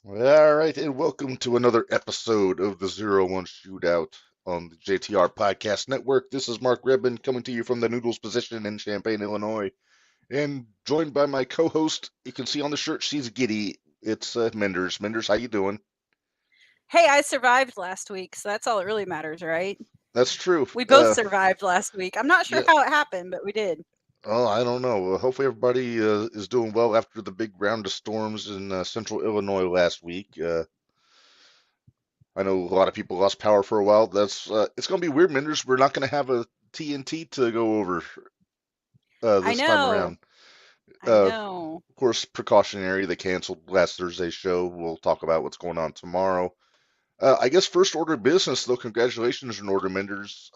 All right, and welcome to another episode of the Zero One Shootout on the JTR Podcast Network. This is Mark Rebin coming to you from the Noodles position in Champaign, Illinois, and joined by my co-host. You can see on the shirt she's giddy. It's Minders. Minders, how you doing? Hey, I survived last week, so that's all that really matters, right? That's true. We both survived last week. I'm not sure Yeah. how it happened, but we did. Oh, I don't know. Hopefully everybody is doing well after the big round of storms in central Illinois last week. I know a lot of people lost power for a while. That's it's going to be weird, Minders. We're not going to have a TNT to go over I this time know. around. I know. Of course, precautionary. They canceled last Thursday's show. We'll talk about what's going on tomorrow. I guess first order of business, though. Congratulations on order Minders.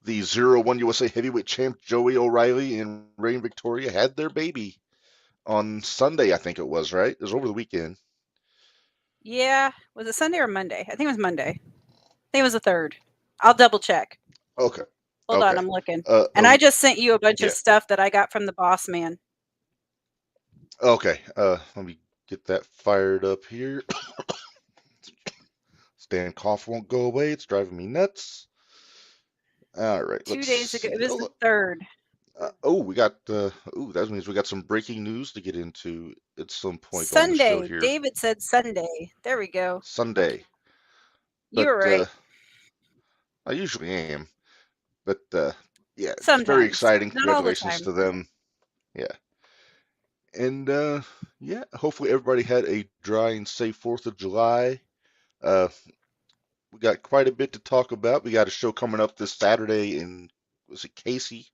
The 0-1 USA heavyweight champ Joey O'Reilly and Ray and Victoria had their baby on Sunday. I think it was right. It was over the weekend. Yeah. Was it Sunday or Monday? I think it was Monday. I think it was the 3rd. I'll double check. Okay. Hold on, Okay. I'm looking. Uh, And I um, just sent you a bunch of yeah. stuff that I got from the boss man. Okay. Let me get that fired up here. Stan cough won't go away. It's driving me nuts. All right. 2 days Let's ago. It see. was the 3rd. We got. That means we got some breaking news to get into at some point on the show Sunday. here. David said Sunday. There we go. Sunday. You But were right. I usually am. But yeah, it's very Sometimes. exciting. Not all the Congratulations time. to them. Yeah. And yeah, hopefully everybody had a dry and safe 4th of July. Uh, we got quite a bit to talk about. We got a show coming up this Saturday in, was it Casey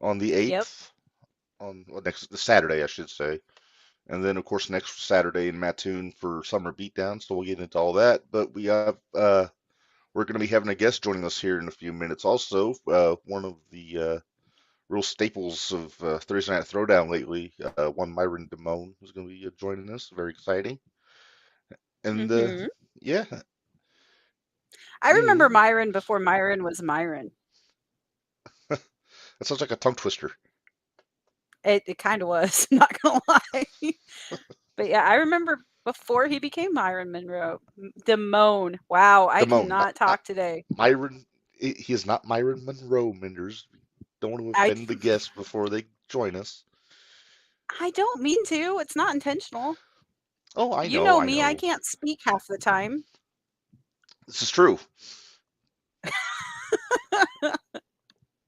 on the Yep. 8th? On well, next the Saturday, I should say. And then, of course, next Saturday in Mattoon for Summer Beatdown. So we'll get into all that. But we're going to be having a guest joining us here in a few minutes. Also, one of the real staples of Thursday Night Throwdown lately, one Myron DeMonne, who's going to be joining us. Very exciting. And Mhm. yeah, I remember and Myron before Myron was Myron. that sounds like a tongue twister. It kind of was, not gonna lie. But yeah, I remember before he became Myron Monroe. DeMone. Wow, I DeMonne, cannot talk today. Myron. He is not Myron Monroe, Minders. Don't want to I offend the guests before they join us. I don't mean to. It's not intentional. Oh, I You know, know I me, I know. can't speak half the time. This is true.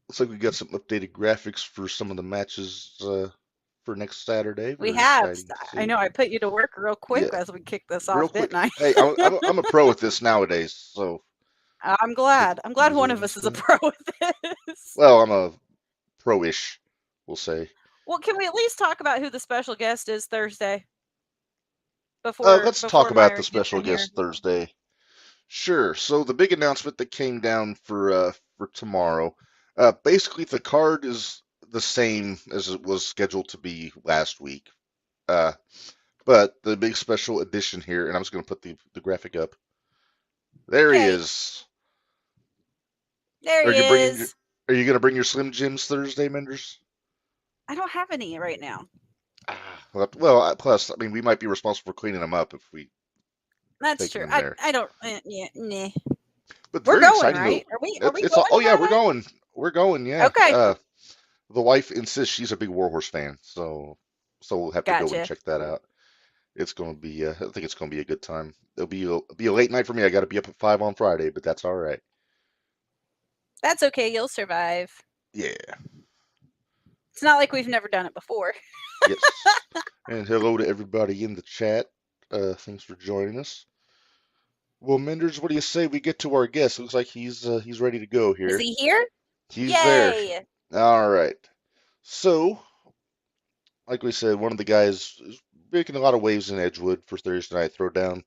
Looks like we got some updated graphics for some of the matches for next Saturday. We Very have. exciting to I see. know I put you to work real quick Yeah, as we kicked this real off, didn't quick. I? Hey, I'm a pro at this nowadays, so I'm get glad. I'm glad one easily of us is a understand. pro at this. Well, I'm a pro-ish, we'll say. Well, can we at least talk about who the special guest is Thursday before Let's talk before about the Myron gets special in here? guest Thursday. Sure. So the big announcement that came down for tomorrow, basically the card is the same as it was scheduled to be last week. Uh, but the big special edition here, and I'm just going to put the graphic up. There he Okay, is. there Are he you bringing your, is. are you going to bring your Slim Jims Thursday, Menders? I don't have any right now. Plus, I mean, we might be responsible for cleaning them up if we That's taking true. them there. I don't. Yeah, nah. But We're very going, exciting right? though. Are we It's all, going oh yeah, tomorrow night? we're going, yeah. Okay, The wife insists she's a big Warhorse fan, so we'll have to go and gotcha. check that out. It's going to be, I think it's going to be a good time. It'll be a late night for me. I got to be up at 5 on Friday, but that's all right. That's okay. You'll survive. Yeah. It's not like we've never done it before. Yes. And hello to everybody in the chat. Thanks for joining us. Well, Menders, what do you say we get to our guest? Looks like he's ready to go Is here. he here? He's there. Yay! All right. So, like we said, one of the guys is making a lot of waves in Edgewood for Thursday Night Throwdown.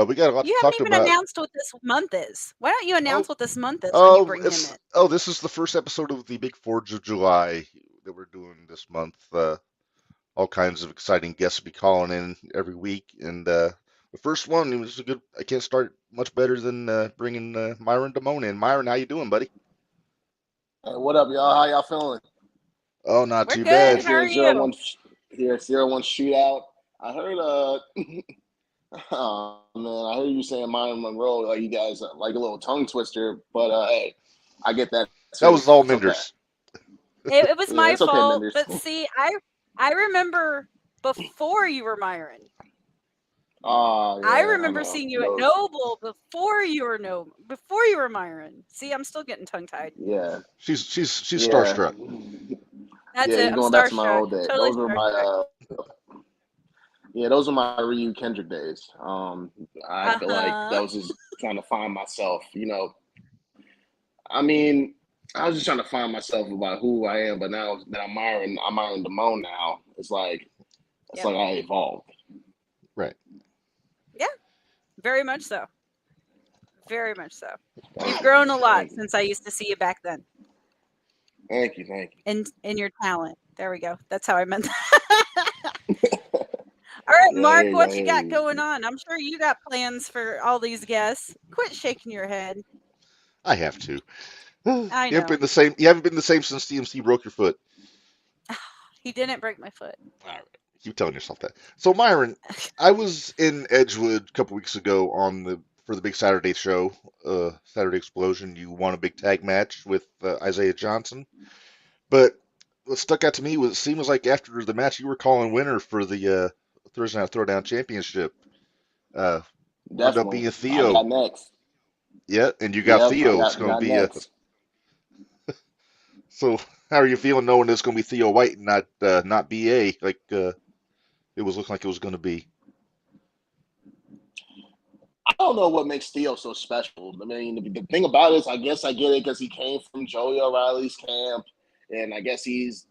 We got a lot to You haven't talk even about. announced what this month is. Why don't you Oh, announce what this month is when you bring him in? this is the first episode of the Big Forge of July that we're doing this month. All kinds of exciting guests will be calling in every week, and the first one it was a good. I can't start much better than bringing Myron DeMonne in. Myron, how you doing, buddy? Hey, what up, y'all? How y'all feeling? Oh, not We're too good. bad. How are Here, zero you? one, here, 0-1 shootout. I heard, Man, I heard you saying Myron Monroe, like you guys like a little tongue twister, but hey, I get that That too. was all It's okay. Minderz. It was Yeah, my it's okay, fault, Minderz. but see, I remember before you were Myron. Yeah, I I remember know. seeing you at Those, Noble before you were Myron. See, I'm still getting tongue tied. yeah, She's yeah, starstruck. That's yeah. it. You're I'm going back to my starstruck. old days. Totally Those were starstruck. those were my Ryu Kendrick days. I feel like that Uh-huh. was just trying to find myself. I mean, I was just trying to find myself about who I am, but now that I'm Myron DeMonne now. It's Yep. like I evolved. Right. Yeah, very much so. Very much so. You've grown a lot since I used to see you back then. Thank you. In your talent. There we go. That's how I meant that. All right, Yeah, Mark, I what you hear got you. going on? I'm sure you got plans for all these guests. Quit shaking your head. I have to. I You haven't know. been the same. You haven't been the same since DMC broke your foot. He didn't break my foot. All right. Keep telling yourself that. So Myron, I was in Edgewood a couple weeks ago for the big Saturday show, Saturday Explosion. You won a big tag match with Isaiah Johnson, but what stuck out to me was it seems like after the match you were calling winner for the Thursday Night Throwdown Championship. Wound up Definitely. being I Theo. got next. Yeah, and you got Yep, I Theo. It's going to got be a. next. So how are you feeling knowing it's going to be Theo White and not BA like it was looking like it was going to be? I don't know what makes Theo so special. I mean, the thing about it is, I guess I get it because he came from Joey O'Reilly's camp, and I guess he's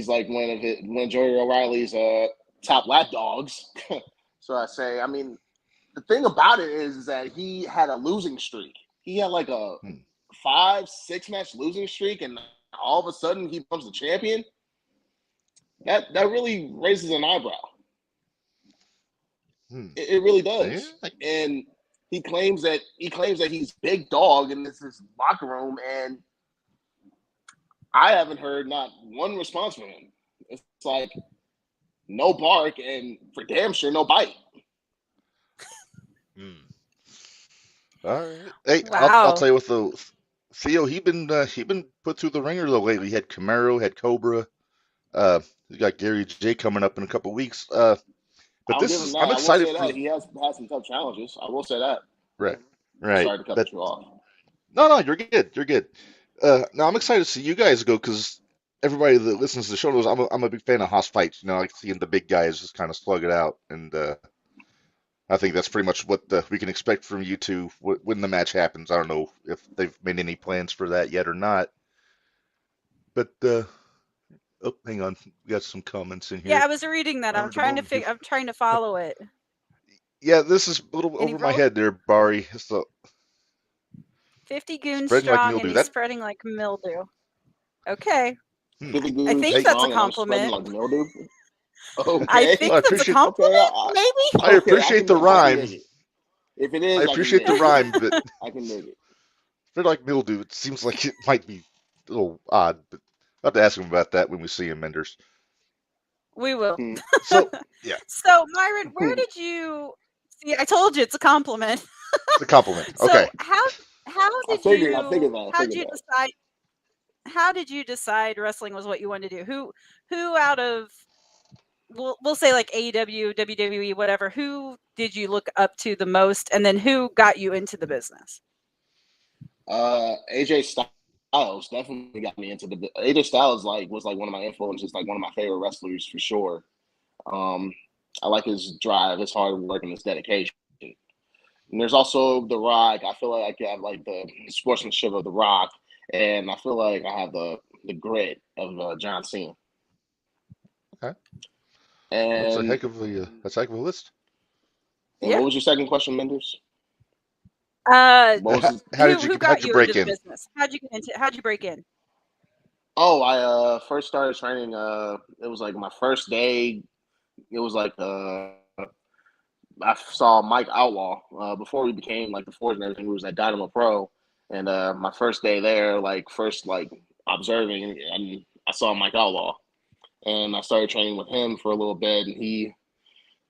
like one of Joey O'Reilly's top lap dogs. So I say, I mean, the thing about it is that he had a losing streak. He had like a Hmm. 5-6 match losing streak, and all of a sudden he becomes the champion. That really raises an eyebrow. Hmm. It really Yeah, does. And he claims that he's big dog in this locker room, and I haven't heard not one response from him. It's like no bark and for damn sure no bite. Hmm. All right. Hey, I'll Wow. tell you what though, Theo he been put through the ringer though lately. He had Camaro, had Cobra. He's got Gary J coming up in a couple weeks. But I'll give him I'm that. I will excited say for that he has had some tough challenges. I will say that. right, right. Sorry to cut But you off. no, you're good, you're good. Now I'm excited to see you guys go because everybody that listens to the show knows I'm a big fan of house fights. You know, I like seeing the big guys just kind of slug it out, and I think that's pretty much what we can expect from you two when the match happens. I don't know if they've made any plans for that yet or not, but oh, hang on, we got some comments in Yeah, here. I was reading that. I'm Myron trying to DeMonne, I'm trying to follow it. yeah, this is a little And he over my wrote head there, Bari. So 50 goons spreading like strong and mildew. he's That spreading like mildew. Okay. 50 I goons think hey, that's a strong and I'm spreading compliment. like mildew. I Okay. think I that's a appreciate compliment, Okay. maybe? I Okay. appreciate the I can rhyme. dig it. If it I is, I can appreciate dig the it. rhyme, but I can dig it. spread like mildew. It seems like it might be a little odd, but I'll have to ask him about that when we see him, Menders. We will. Hmm. So yeah, So, Myron, where did you see? I told you it's a compliment. it's a compliment. So, Okay. how I did figured you that. how did you decide wrestling was what you wanted to do? Who out of we'll say like AEW, WWE, whatever, who did you look up to the most, and then who got you into the business? AJ Styles definitely got me into the AJ Styles was like one of my influences, like one of my favorite wrestlers for sure. I like his drive, his hard work, and his dedication. And there's also The Rock. I feel like I have like the sportsmanship of The Rock, and I feel like I have the grit of John Cena. Okay. And That's a heck of a list. Yeah. what was your second question, Mendes? Uh, What was How did you who how'd got you you into break the in? business? How'd you break in? Oh, I first started training. It was like my first day. It was like I saw Mike Outlaw before we became like the Force and everything. We was at Dynamo Pro, and my first day there, like first like observing, and I saw Mike Outlaw, and I started training with him for a little bit, and he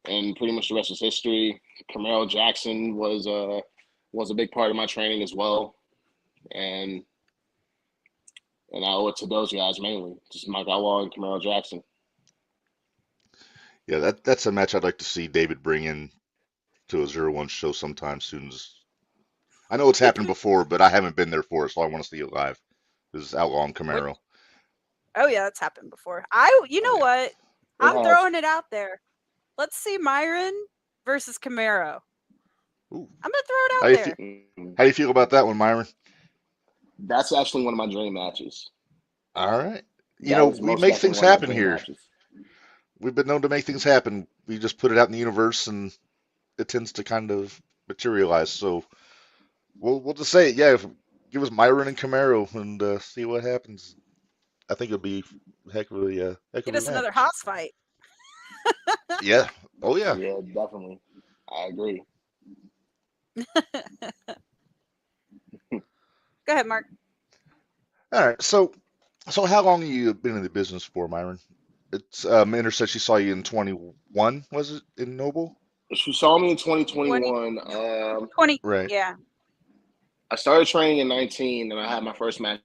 and pretty much the rest is history. Camaro Jackson was a big part of my training as well, and I owe it to those guys mainly, just Mike Outlaw and Camaro Jackson. Yeah, that's a match I'd like to see David bring in to a 0-1 show sometime soon. I know it's happened before, but I haven't been there for it, so I want to see it live. This is Outlaw and Camaro. Oh yeah, that's happened before. You know what? I'm throwing it out there. Let's see Myron versus Camaro. Ooh. I'm gonna throw it out there. How do you feel about that one, Myron? That's actually one of my dream matches. All right. We make things happen here. We've been known to make things happen. We just put it out in the universe, and it tends to kind of materialize. So we'll just say it. Yeah, give us Myron and Camaro and see what happens. I think it'll be a heck of a Get us another Haas fight. Yeah. Oh yeah. Yeah, definitely. I agree. Go ahead, Mark. All right. So how long have you been in the business for, Myron? It's Minderz said she saw you in 21. Was it in Noble? She saw me in 2021. 20. Right. Yeah. I started training in 19, and I had my first match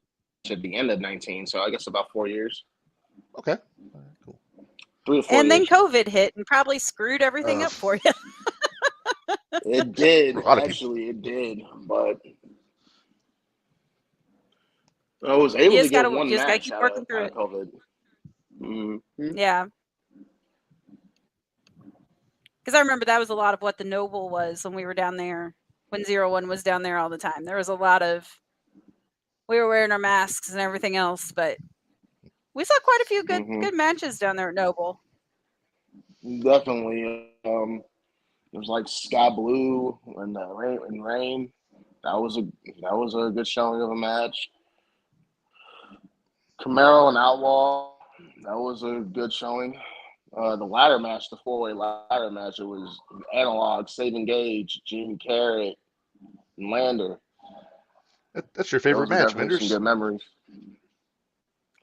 at the end of 19. So I guess about 4 years. Okay. All right, cool. 3 or 4 and years. then COVID hit and probably screwed everything up for you. It did. A lot of Actually, it did. But I was able to get one match keep out working of through it. COVID. Mm-hmm. Yeah. Because I remember that was a lot of what the Noble was when we were down there, when 0-1 was down there all the time. There was a lot of, we were wearing our masks and everything else, but we saw quite a few good matches down there at Noble. Definitely. It was like Sky Blue and Rain. That was a good showing of a match. Camaro and Outlaw, that was a good showing. The ladder match, the 4-way ladder match, it was Analog, Saving Gage, Jimmy Carrot, and Lander. That's your favorite match, Minderz? Some good memories.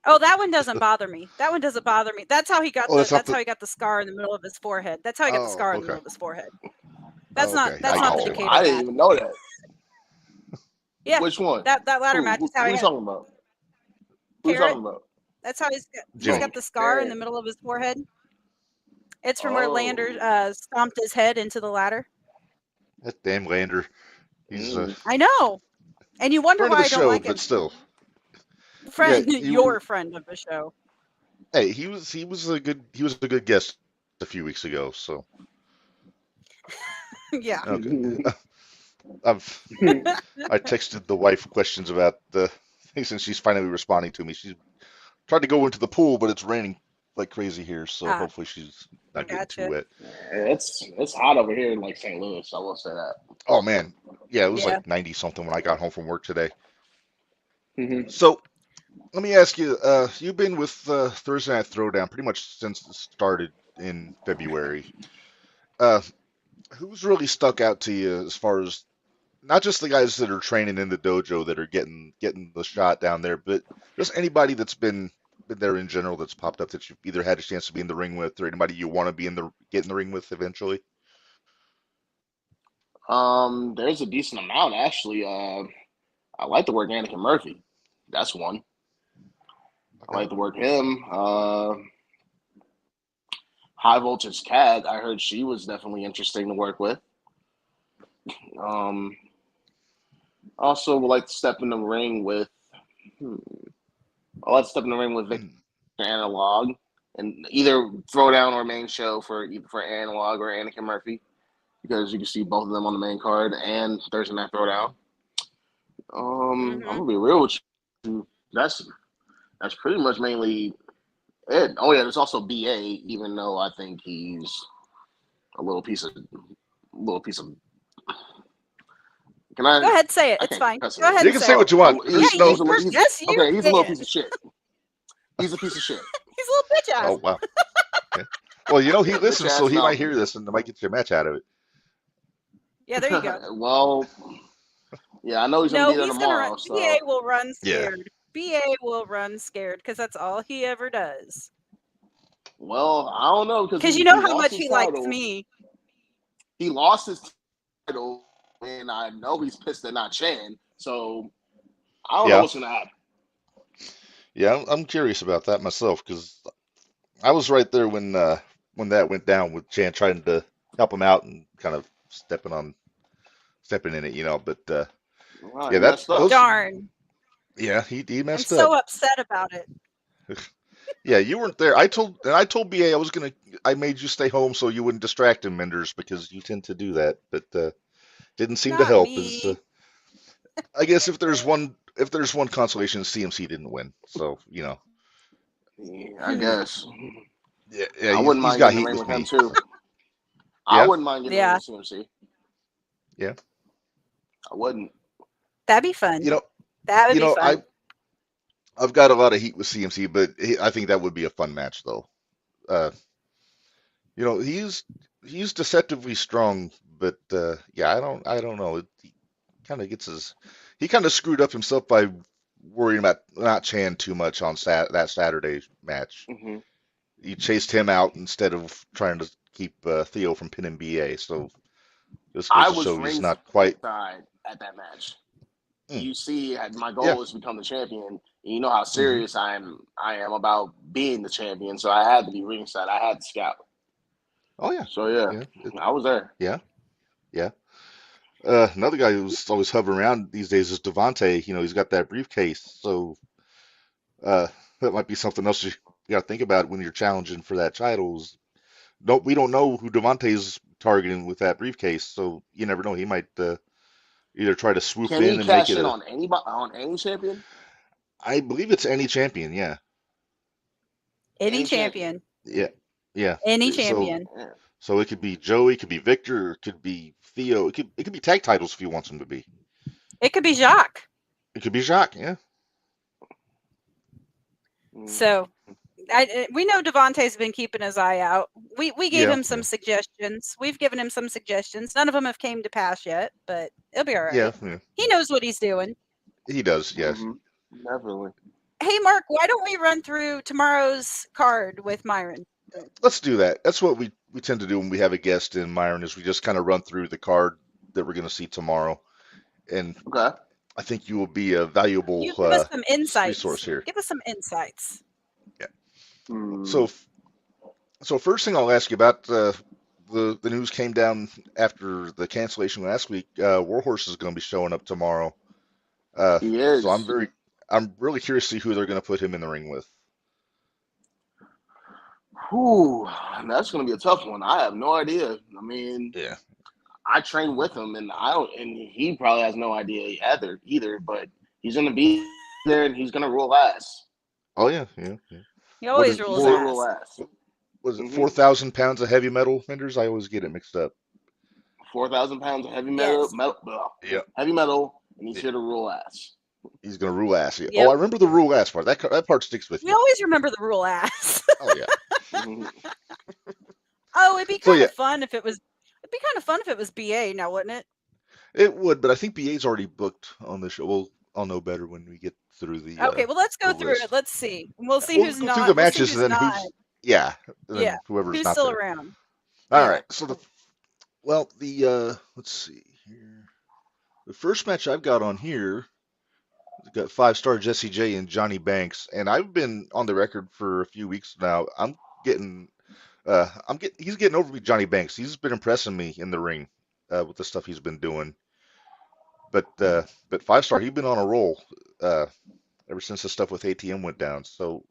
Oh, that one doesn't bother me. That one doesn't bother me. That's how he got how he got the scar in the middle of his forehead. That's how he got the scar in the middle of his forehead. That's not the Decatur I didn't even know that. Yeah. Which one? That ladder match is how he talking about? Who you talking about? That's how he's got the scar in the middle of his forehead. It's from where Lander stomped his head into the ladder. That damn Lander. He's I know. And you wonder why I don't like him. But still. Friend, your friend of the show. Hey, he was a good guest a few weeks ago, so. Yeah. Okay. I texted the wife questions about the things, and she's finally responding to me. She's tried to go into the pool, but it's raining like crazy here, so hopefully she's not getting too wet. It's hot over here in like St. Louis. I will say that. Oh man, yeah, it was like 90 something when I got home from work today. So let me ask you, you've been with Thursday Night Throwdown pretty much since it started in February. Who's really stuck out to you as far as not just the guys that are training in the dojo that are getting the shot down there, but just anybody that's been there in general that's popped up that you've either had a chance to be in the ring with, or anybody you want to get in the ring with eventually? There's a decent amount actually. I like to work Anakin Murphy. That's one. Okay. I like to work him. High Voltage Cat, I heard she was definitely interesting to work with. Also would like to step in the ring with Victor Analog, and either Throwdown or main show for Analog or Anakin Murphy, because you can see both of them on the main card and Thursday Night Throwdown. I'm gonna be real with you. That's pretty much mainly it. Oh yeah, there's also BA, even though I think he's a little piece of. Can I? Go ahead, say it. It's fine. Go ahead. You can say what you want. He's a little piece of shit. He's a piece of shit. He's a little bitch ass. Oh wow. Okay. Well, he listens, so he might hear this and might get you a match out of it. Yeah, there you go. Well, yeah, I know he's gonna be there tomorrow. So. BA will run scared. Yeah. BA will run scared because that's all he ever does. Well, I don't know Because he you know how lost much his he likes title. me. He lost his title, and I know he's pissed at not Chan. So I don't know Yeah, what's gonna happen. yeah, I'm curious about that myself because I was right there when that went down with Chan trying to help him out and kind of stepping in it, you know. But Wow, yeah, he messed up. those Darn. yeah, he I'm messed up. so upset about it. Yeah, you weren't there. I told BA I made you stay home so you wouldn't distract him, Menders, because you tend to do that, but didn't seem to Not help. Is me. I guess if there's one consolation, CMC didn't win. So you know, Yeah, I guess. yeah, I wouldn't he's mind got getting in the heat ring with with him me. too. I Yeah, wouldn't mind getting in the ring Yeah, with CMC. yeah. I wouldn't. that'd be fun. You know, That would you be know, fun. I've got a lot of heat with CMC, but I think that would be a fun match though. Uh, you know, he's deceptively strong, but yeah, I don't know. He kind of gets his he kind of screwed up himself by worrying about not Chan too much on that Saturday match. Hmm. He chased him out instead of trying to keep Theo from pinning BA. So just goes I to was show he's ringside not quite. at that match. Mm, You see, my yeah, goal is to become the champion. And you know how hmm serious I am about being the champion. So I had to be ringside. I had to scout. oh yeah, So yeah, yeah, I was there. yeah, yeah. Another guy who's always hovering around these days is Devontae. You know, he's got that briefcase, so uh, that might be something else you got to think about when you're challenging for that title. No, we don't know who Devontae's targeting with that briefcase, so you never know. He might either try to swoop Can he in and make cash it in a. on anybody, on any champion? I believe it's any champion. Yeah, Any Any champion. champion. yeah, yeah. Any So champion. Yeah. so it could be Joey, it could be Victor, it could be Theo. It could be tag titles if he wants them to be. It could be Jacques. It could be Jacques. Yeah, Mm. So we know Devontae's been keeping his eye out. We gave yeah, him some suggestions. We've given him some suggestions. None of them have came to pass yet, but it'll be all yeah, right. yeah. He knows what he's doing. He does. Yes. Hmm. Definitely. Hey, Mark, why don't we run through tomorrow's card with Myron? Let's do that. That's what we tend to do when we have a guest in Myron is we just kind of run through the card that we're going to see tomorrow, and Okay. I think you will be a valuable You give us some resource insights. here. Give us some insights. Yeah. Mm. So so first thing I'll ask you about the news came down after the cancellation last week. Warhorse is going to be showing up tomorrow. He So is. I'm really curious to see who they're going to put him in the ring with. Whew, that's gonna be a tough one. I have no idea. I mean, Yeah. I train with him, and I don't, and he probably has no idea either. But he's gonna be there, and he's gonna rule ass. Oh yeah, yeah, yeah. He What is always it? He's rules gonna Four? rule ass. ass. Was it Hmm. 4,000 pounds of heavy metal, Minders? I always get it mixed up. 4,000 pounds of heavy Yes. Yeah. heavy metal, and he's Yeah. here to rule ass. He's going to rule ass. Yeah. Oh, Yep. I remember the rule ass part. That part sticks with We me. always remember the rule ass. Oh yeah. Mhm. Oh, it'd be So kind yeah, of fun if it was. It'd be kind of fun if it was BA now, wouldn't it? it would, but I think BA's already booked on the show. Well, I'll know better when we get through Okay, well, let's the go through it. list. Let's see. We'll see We'll who's go through the not. We'll see matches who's and then not. yeah, and Yeah, then whoever's who's not still there. around. All Yeah. right. So let's see here. The first match I've got on here, I've got 5-star Jesse J and Johnny Banks, and I've been on the record for a few weeks now. He's getting over me, Johnny Banks. He's been impressing me in the ring with the stuff he's been doing. But 5-star, he's been on a roll ever since the stuff with ATM went down. So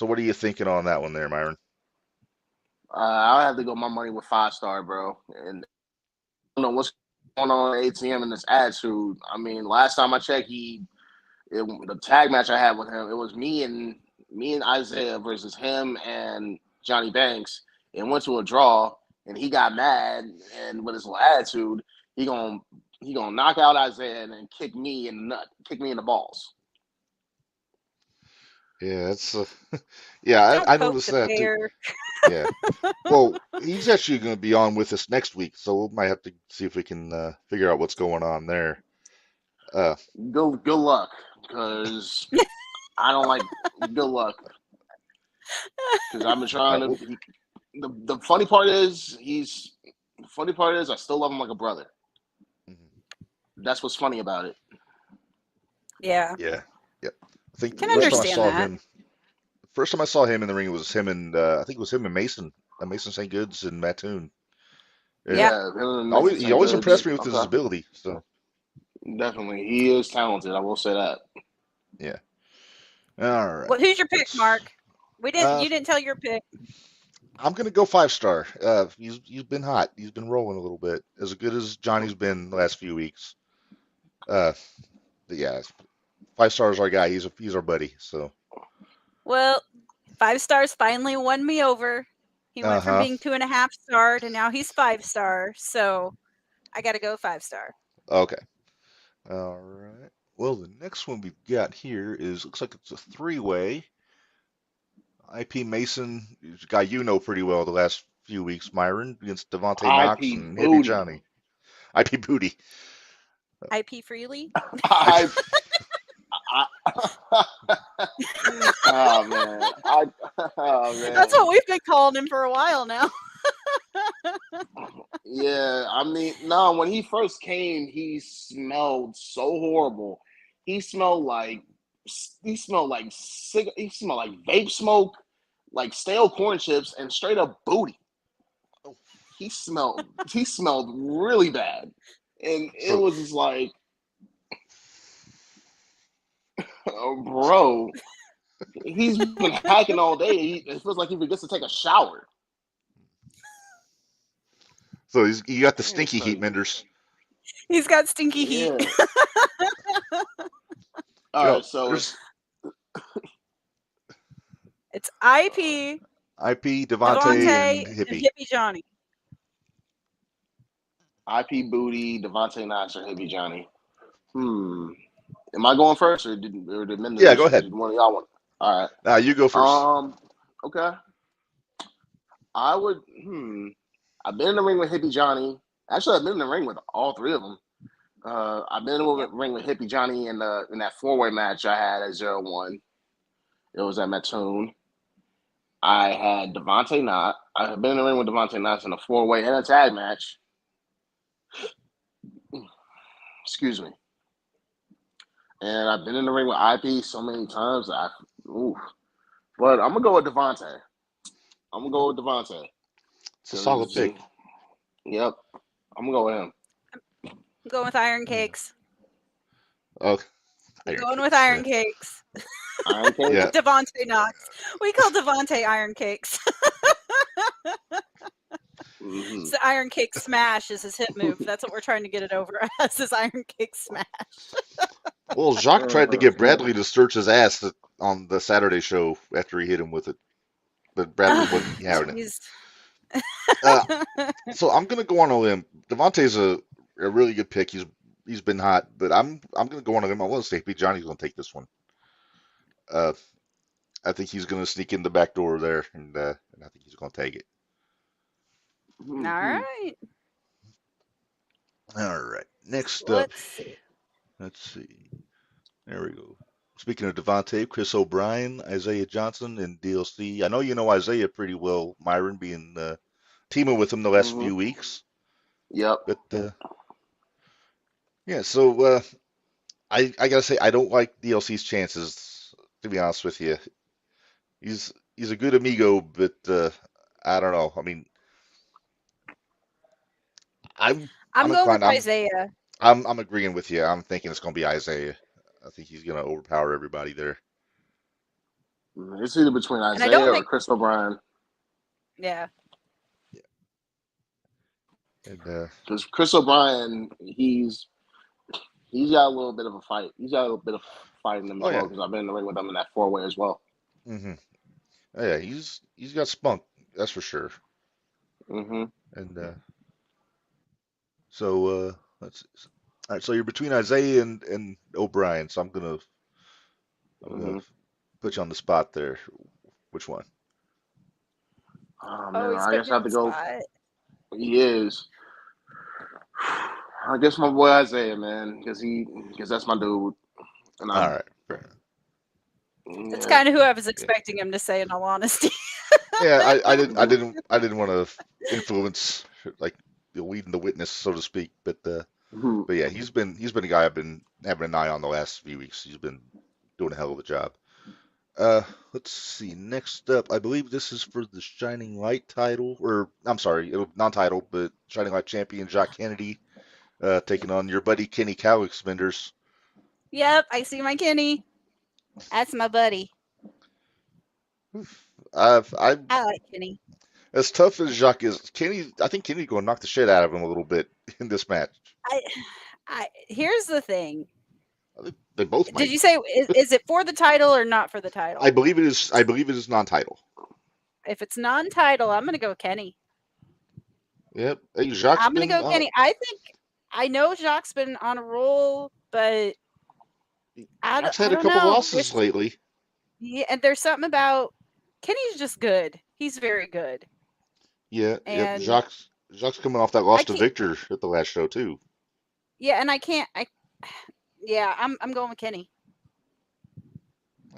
what are you thinking on that one there, Myron? I'll have to go my money with 5-star, bro. And I don't know what's going on at ATM in this attitude. I mean, last time I checked, the tag match I had with him, it was me and Isaiah versus him and Johnny Banks. It went to a draw, and he got mad, and with his little attitude, he gonna knock out Isaiah and then kick me in the nut, kick me in the balls. Yeah, it's yeah, Don't I poke noticed the that too. bear. Yeah. Well, he's actually going to be on with us next week, so we might have to see if we can figure out what's going on there. Uh, Good luck, because I don't like. Good luck. Because I've been All trying right, well, to. The funny part is I still love him like a brother. mhm. That's what's funny about it. Yeah, Yeah, yep. I think the can But understand that. first time I saw him in the ring was him and I think it was him and Mason St. Goods and Mattoon. And Yeah. yeah, him and Mason he St. always Goods. impressed me with his Okay, ability. So definitely, he is talented. I will say that. yeah. All right. Well, who's your pick, Let's. Mark? We didn't. Uh, You didn't tell your pick. I'm gonna go 5 star. He's been hot. He's been rolling a little bit. As good as Johnny's been the last few weeks. Uh, but yeah, 5 stars our guy. He's our buddy. So. Well, 5 stars finally won me over. He Uh went from huh. being 2.5 star to now he's 5 star. So I got to go 5 star. Okay. All right. Well, the next one we've got here looks like it's a three-way. IP Mason, is a guy you know pretty well the last few weeks, Myron, against Devontae Knox IP and Hippie Booty. Johnny. IP Booty. IP Freely. IP. I, I, oh man, oh That's man. what we've been calling him for a while now. Yeah, I mean, no. When he first came, he smelled so horrible. He smelled like he smelled like he smelled like vape smoke, like stale corn chips, and straight up booty. Oh, He smelled really bad, and it so was just like, bro, he's been hacking all day. It feels like he forgets to take a shower. you got the Man, it's stinky heat, crazy. Menders. He's got stinky heat. Yeah. You All know, right, so there's It's IP, IP, Devontae, and Devontae, and Hippie. Hippie Johnny. IP Booty, Devontae Knox, or Hippie Johnny. Am I going first, or did Yeah, go Minderz? ahead. Did one of y'all want? All right. Now you go first. Okay. I would. I've been in the ring with Hippie Johnny. Actually, I've been in the ring with all three of them. I've been in the Yep. ring with Hippie Johnny in that 4-way match I had at 0-1. It was at Mattoon. I had Devontae Knott. I have been in the ring with Devontae Knott in a 4-way and a tag match. Excuse me. And I've been in the ring with IP so many times. But I'm gonna go with Devontae. I'm gonna go with Devontae. It's a solid Cause pick. yep, I'm gonna go with him. I'm going with Iron Yeah. Cakes. Oh, I'm Iron going with Cakes. Iron Cakes. Iron Cake. Yeah. Devontae Knox. We call Devontae Iron Cakes. Mm-hmm. It's the Iron Cake Smash is his hit move. That's what we're trying to get it over as, his Iron Cake Smash. Well, Jacques tried to get Bradley to search his ass on the Saturday show after he hit him with it, but Bradley wasn't having it. Jeez. So I'm gonna go on a limb. Devontae's a really good pick. He's been hot, but I'm gonna go on a limb. I want to say Big Johnny's gonna take this one. Uh, I think he's gonna sneak in the back door there, and I think he's gonna take it. Mm-hmm. All right. All right. Next up, Let's see. let's see. There we go. Speaking of Devontae, Chris O'Brien, Isaiah Johnson, and DLC. I know you know Isaiah pretty well, Myron, being teaming with him the last few weeks. Yep. But yeah, so I gotta say I don't like DLC's chances, to be honest with you. He's a good amigo, but I don't know. I mean, I'm I'm going with inclined. Isaiah. I'm agreeing with you. I'm thinking it's gonna be Isaiah. I think he's gonna overpower everybody there. It's either between And I Isaiah don't or think. Chris O'Brien. Yeah. And Because Chris O'Brien, he's got a little bit of a fight. He's got a little bit of fight in him as oh well. yeah, Because I've been in the ring with him in that 4-way as well. hmm oh, yeah, he's got spunk, that's for sure. Mm-hmm. And so let's. All right, so you're between Isaiah and O'Brien. So I'm gonna Mm-hmm. put you on the spot there. Which one? Oh Oh, man, he's I putting guess you I on have to the go. spot. He is. I guess my boy Isaiah, man, because that's my dude, and All right, fair enough. That's Yeah. kind of who I was expecting him to say, in all honesty. Yeah, I didn't want to influence like the leading the witness, so to speak. But yeah, he's been a guy I've been having an eye on the last few weeks. He's been doing a hell of a job. Let's see. Next up, I believe this is for the Shining Light title, or I'm sorry, non-title, but Shining Light champion Jock Kennedy, taking on your buddy Kenny Cowix Minders. Yep, I see my Kenny. That's my buddy. I I like Kenny. as tough as Jacques is, I think Kenny's going to knock the shit out of him a little bit in this match. Here's the thing. I think they both might. Did you say is it for the title or not for the title? I believe it is. I believe it is non-title. If it's non-title, I'm gonna go Kenny. Yep. Hey, Jacques. I'm gonna go Kenny. I know Jacques been on a roll, but Jacques had a couple losses lately. Yeah, and there's something about Kenny's just good. He's very good. Yeah. And Jacques coming off that loss to Victor at the last show too. Yeah, and I'm going with Kenny.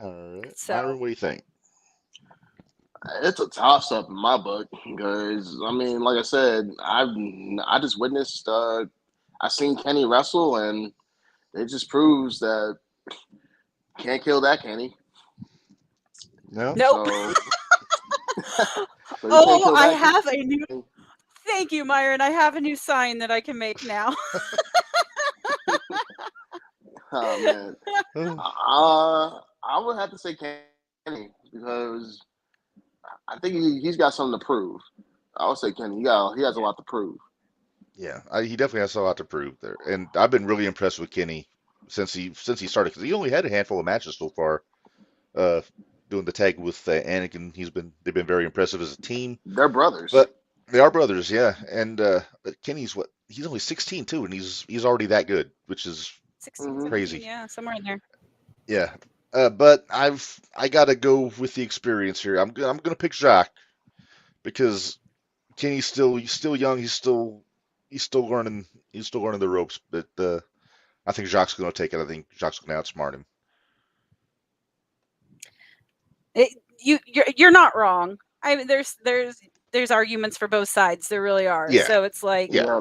All right. So, Myron, what do you think? It's a toss up in my book because I mean, like I said, I just witnessed. I seen Kenny wrestle, and it just proves that can't kill that Kenny. No. Nope. So I have a new. Thank you, Myron. I have a new sign that I can make now. Oh man. I would have to say Kenny because I think he's got something to prove. I would say Kenny. He has a lot to prove. Yeah, he definitely has a lot to prove there, and I've been really impressed with Kenny since he started because he only had a handful of matches so far. Doing the tag with Anakin, they've been very impressive as a team. They're brothers, but they are brothers, yeah. And but Kenny's he's only 16 too, and he's already that good, which is 16, crazy. Yeah, somewhere in there. Yeah. But I gotta go with the experience here. I'm gonna pick Jacques because Kenny's still young. He's still learning the ropes. But I think Jacques gonna take it. I think Jacques gonna outsmart him. You're not wrong. I mean, there's arguments for both sides. There really are. Yeah. So it's like, yeah.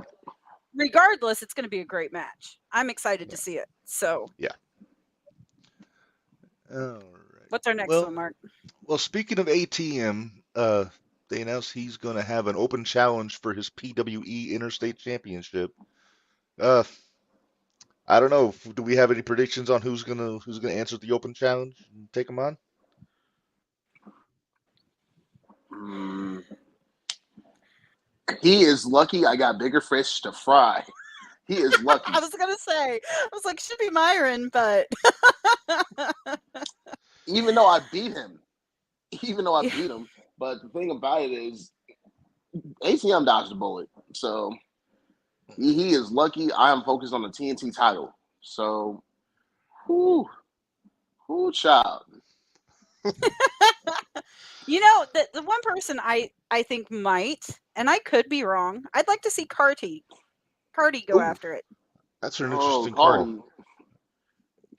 Regardless, it's going to be a great match. I'm excited to see it. So yeah. All right. What's our next one, Mark? Well, speaking of ATM, they announced he's going to have an open challenge for his PWE Interstate Championship. I don't know. Do we have any predictions on who's gonna answer the open challenge and take him on? He is lucky I got bigger fish to fry. He is lucky. I was gonna say, should be Myron, but even though I beat him, but the thing about it is, ATM dodged the bullet. So he is lucky. I am focused on the TNT title. So, whoo, child. The one person I think might, and I could be wrong. I'd like to see Carty go after it. That's an interesting call.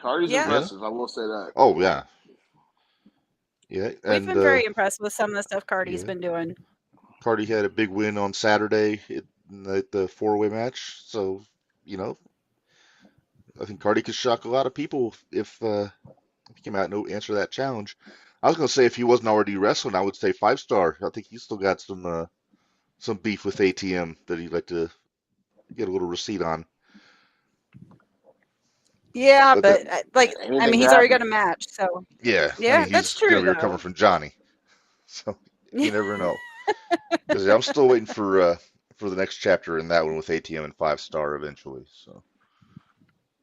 Carty's impressive. I will say that. Oh yeah. Yeah, we've been very impressed with some of the stuff Carty's been doing. Carty had a big win on Saturday at the 4-way match, so I think Carty could shock a lot of people if he came out and answer that challenge. I was gonna say if he wasn't already wrestling, I would say 5-star. I think he's still got some beef with ATM that he'd like to get a little receipt on. Yeah, but he's already got a match, so yeah, that's true. He's gonna be recovering from Johnny, so you never know. Because I'm still waiting for the next chapter in that one with ATM and 5-star eventually. So,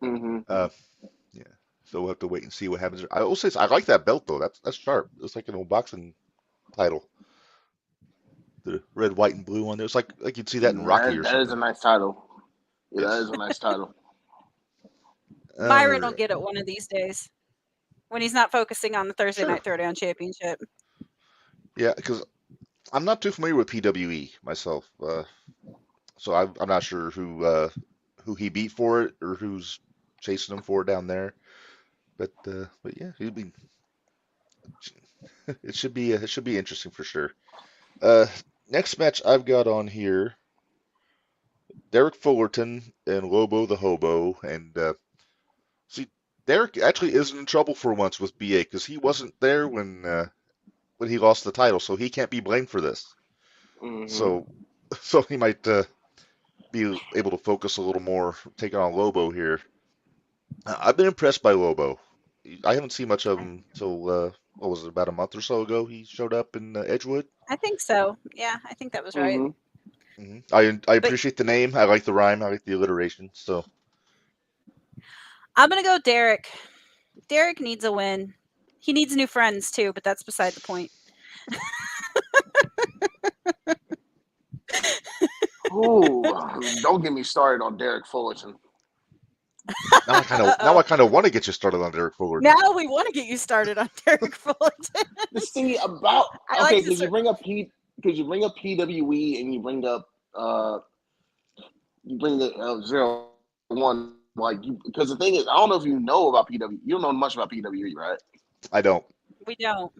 yeah. So we'll have to wait and see what happens. I will say I like that belt though. That's sharp. It's like an old boxing title. The red, white, and blue one. It's like you'd see that in Rocky or something. That is a nice title. Yeah, that is a nice title. Myron will get it one of these days when he's not focusing on the Thursday Night Throwdown Championship. Yeah, because I'm not too familiar with PWE myself, so I'm not sure who he beat for it or who's chasing him for it down there. But yeah, it should be interesting for sure. Next match I've got on here, Derek Fullerton and Lobo the Hobo, and see, Derek actually isn't in trouble for once with BA because he wasn't there when he lost the title, so he can't be blamed for this. So he might be able to focus a little more, taking on Lobo here. I've been impressed by Lobo. I haven't seen much of him till what was it, about a month or so ago? He showed up in Edgewood. I think so. Yeah, I think that was right. I appreciate the name. I like the rhyme. I like the alliteration. So I'm gonna go Derek. Derek needs a win. He needs new friends too, but that's beside the point. Oh, don't get me started on Derek Fullerton. now I kind of want to get you started on Derek Fullerton. Now we want to get you started on Derek Fullerton. This thing about okay, because you bring up PWE and you bring up the 0-1, like, because the thing is, I don't know if you know about PWE. You don't know much about PWE, right? I don't. We don't.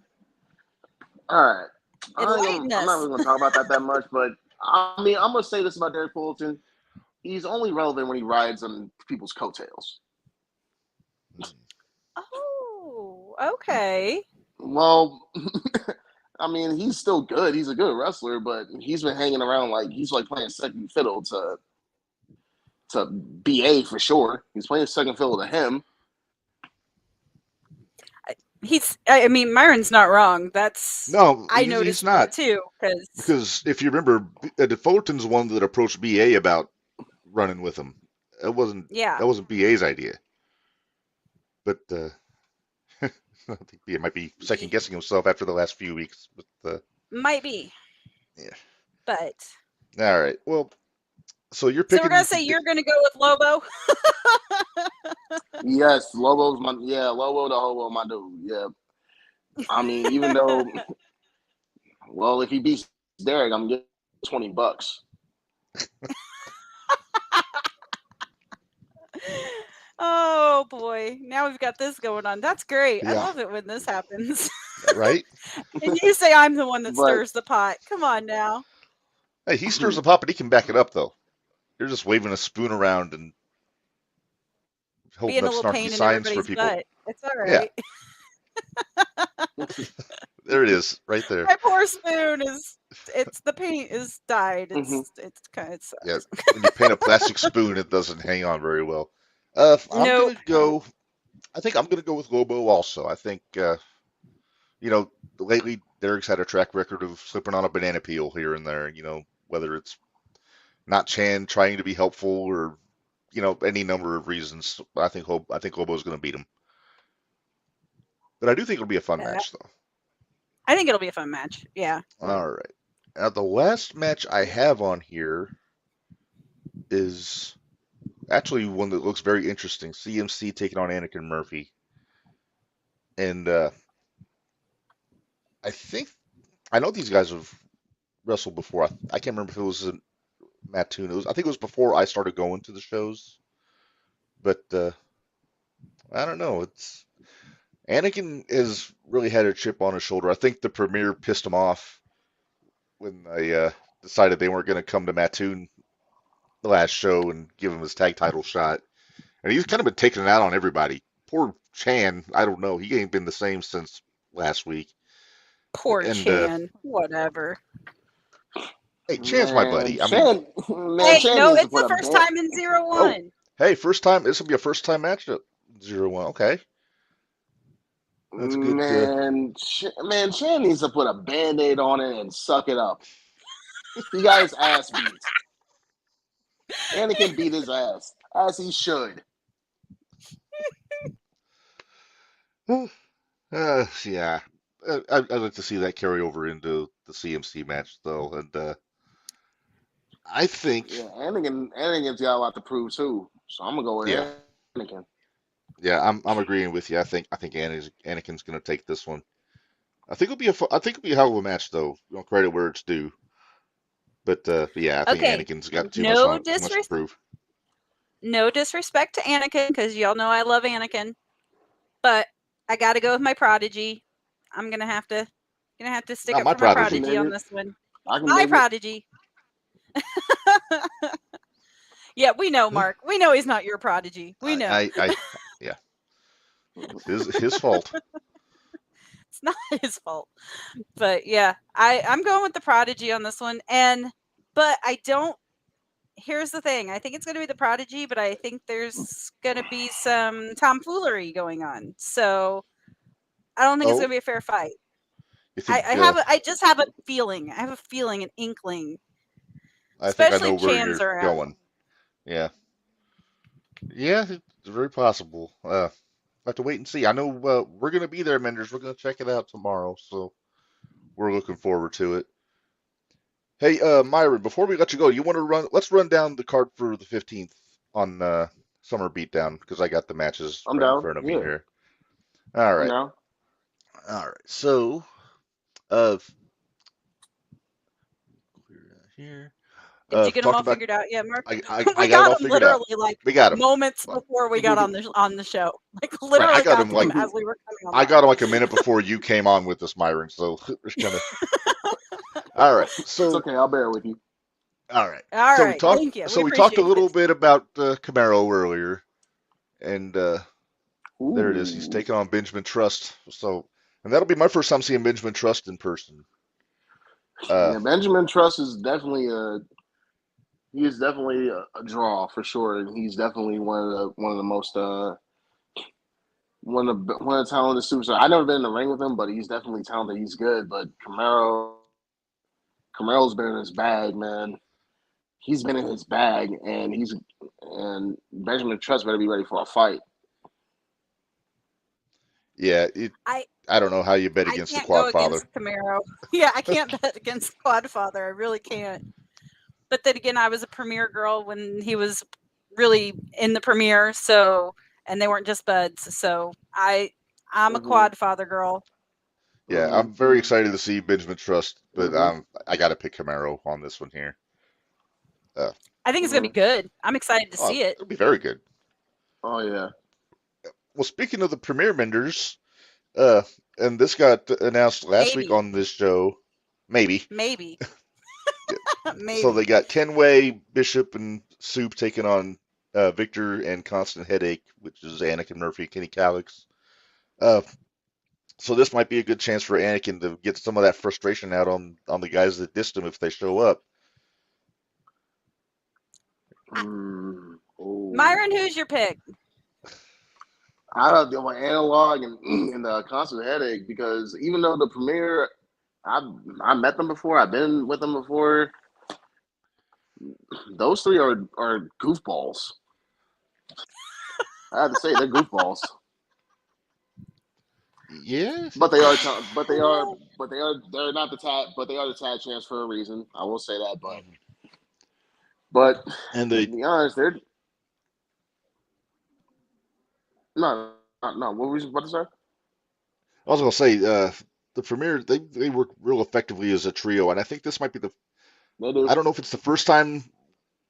All right. I'm not really going to talk about that much, but I mean, I'm going to say this about Derek Fullerton. He's only relevant when he rides on people's coattails. Oh, okay. Well, I mean, he's still good. He's a good wrestler, but he's been hanging around like he's like playing second fiddle to BA for sure. He's playing second fiddle to him. I mean, Myron's not wrong. I noticed he's not too because if you remember, Fullerton's the one that approached BA about running with him. That wasn't BA's idea. But I think BA might be second guessing himself after the last few weeks. But might be. Yeah. But all right. Well, so you're picking. So we're gonna say you're gonna go with Lobo. Yes, Lobo the Hobo, my dude. Yeah. I mean, even though, well, if he beats Derek, I'm getting $20. Oh boy, now we've got this going on. That's great. Yeah. I love it when this happens. Right? And you say I'm the one that stirs the pot. Come on now. Hey, he stirs the pot, but he can back it up though. You're just waving a spoon around and holding up snarky signs for people. Butt. It's all right. Yeah. There it is, right there. My poor spoon the paint is dyed. It's kind of sucks. Yeah. When you paint a plastic spoon, it doesn't hang on very well. I think I'm gonna go with Lobo also. I think lately Derek's had a track record of slipping on a banana peel here and there. Whether it's not Chan trying to be helpful or any number of reasons. I think Lobo's gonna beat him. But I do think it'll be a fun match, though. I think it'll be a fun match. Yeah. All right. Now, the last match I have on here is actually one that looks very interesting. CMC taking on Anakin Murphy. And I know these guys have wrestled before. I can't remember if it was in Mattoon. I think it was before I started going to the shows. But I don't know. Anakin has really had a chip on his shoulder. I think the Premier pissed him off when they decided they weren't going to come to Mattoon the last show and give him his tag title shot. And he's kind of been taking it out on everybody. Poor Chan, I don't know. He ain't been the same since last week. Poor Chan. Whatever. Hey, Chan's my buddy. Chan it's the first time in 0-1. Oh, hey, first time. This will be a first time match at 0-1. Okay. That's good. Man, Chan needs to put a Band-Aid on it and suck it up. He got his ass beat. Anakin beat his ass, as he should. Yeah. I'd like to see that carry over into the CMC match, though. And I think... Yeah, Anakin's got a lot to prove, too. So I'm going to go with Anakin. Yeah, I'm agreeing with you. I think Anakin's going to take this one. I think it'll be a hell of a match, though. Credit where it's due. But yeah, I think Anakin's got too much to prove. No disrespect to Anakin, because y'all know I love Anakin. But I got to go with my prodigy. I'm gonna have to stick Not up my for my prodigy. prodigy on this one. I can My dig it. prodigy. Yeah, we know, Mark. We know he's not your prodigy. We know. Yeah. His fault. It's not his fault. But yeah, I'm going with the prodigy on this one. But I don't. Here's the thing. I think it's going to be the prodigy, but I think there's going to be some tomfoolery going on. So I don't think it's Oh, going to be a fair fight. you think? I just have a feeling. I have a feeling, an inkling. I think I Especially know if where Chan's you're around. going. Yeah. Yeah, it's very possible. Have to wait and see. I know we're gonna be there, Menders. We're gonna check it out tomorrow, so we're looking forward to it. Hey, Myron, before we let you go, you want to run? Let's run down the card for the 15th on Summer Beatdown because I got the matches I'm right in down. front of me Yeah, here. All I'm right, down. all right. So, uh, here, Did you get them talked all about. figured out yet, Mark? I We got it got all them figured out. literally like We got him. moments before we got on the show. Like Right, I literally got got him like them as we were coming I on. got him like a minute before you came on with us, Myron. So it's kind of all right. It's So okay. I'll bear with you. all right. All So right, thank you. So We we talked a appreciate little it. bit about Camaro earlier, and there it is. He's Ooh. taking on Benjamin Trust. So, and that'll be my first time seeing Benjamin Trust in person. Yeah, Benjamin Trust is definitely a draw for sure, and he's definitely one of the most one of the talented superstars. I've never been in the ring with him, but he's definitely talented. He's good, but Camaro's been in his bag, man. He's been in his bag, and Benjamin Trust better be ready for a fight. Yeah, I I don't know how you bet I against the can't go Quad Father. against Camaro. Yeah, I can't bet against Quadfather. I really can't. But then again, I was a Premier girl when he was really in the Premier, so and they weren't just buds. So I'm a Mm-hmm. Quadfather girl. Yeah, Mm-hmm. I'm very excited to see Benjamin Trust, but Mm-hmm. I got to pick Camaro on this one here. I think it's gonna be good. I'm excited to see it. It'll be very good. Oh yeah. Well, speaking of the Premier Menders, uh, and this got announced last week Maybe. on this show, maybe. Maybe. So they Maybe. got Kenway, Bishop, and Soup taking on Victor and Constant Headache, which is Anakin Murphy, Kenny Calix. Uh, so this might be a good chance for Anakin to get some of that frustration out on the guys that dissed him if they show up. Oh. Myron, who's your pick? I don't do my analog and the constant headache because even though the premiere, I met them before, I've been with them before. Those three are goofballs. I have to say they're goofballs. Yeah. But they are, they're not the tag, but they are the tag champs for a reason. I will say that, but And to be honest, they're no. What were you about to say? I was gonna say the Premier they work real effectively as a trio, and I think this might be They do. I don't know if it's the first time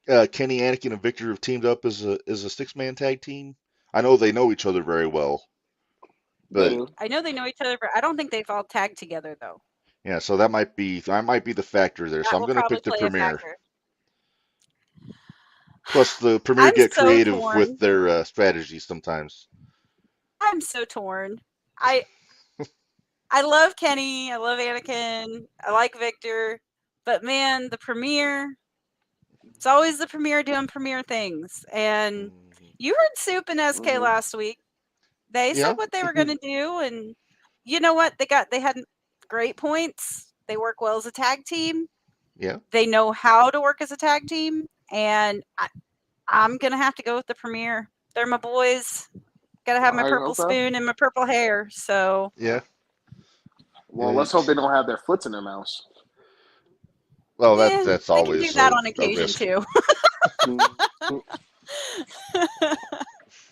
Kenny, Anakin, and Victor have teamed up as a 6-man tag team. I know they know each other very well, They but do. I know they know each other, but I don't think they've all tagged together though. yeah, so that might be the factor there. So That I'm will gonna probably pick the play a Premier. factor. Plus, the Premier I'm get so creative torn. with their strategies sometimes. I'm so torn. I love Kenny. I love Anakin. I like Victor. But man, the Premier, it's always the Premier doing Premier things. And you heard Soup and SK Mhm. last week. They Yeah. said what they were going to do. And you know what? They had great points. They work well as a tag team. Yeah. They know how to work as a tag team. And I'm going to have to go with the Premier. They're my boys. Got to have my purple Okay. spoon and my purple hair. So Yeah. Well, Yeah. let's hope they don't have their foots in their mouths. Well, yeah, that's they can always do that on a occasion risk, too.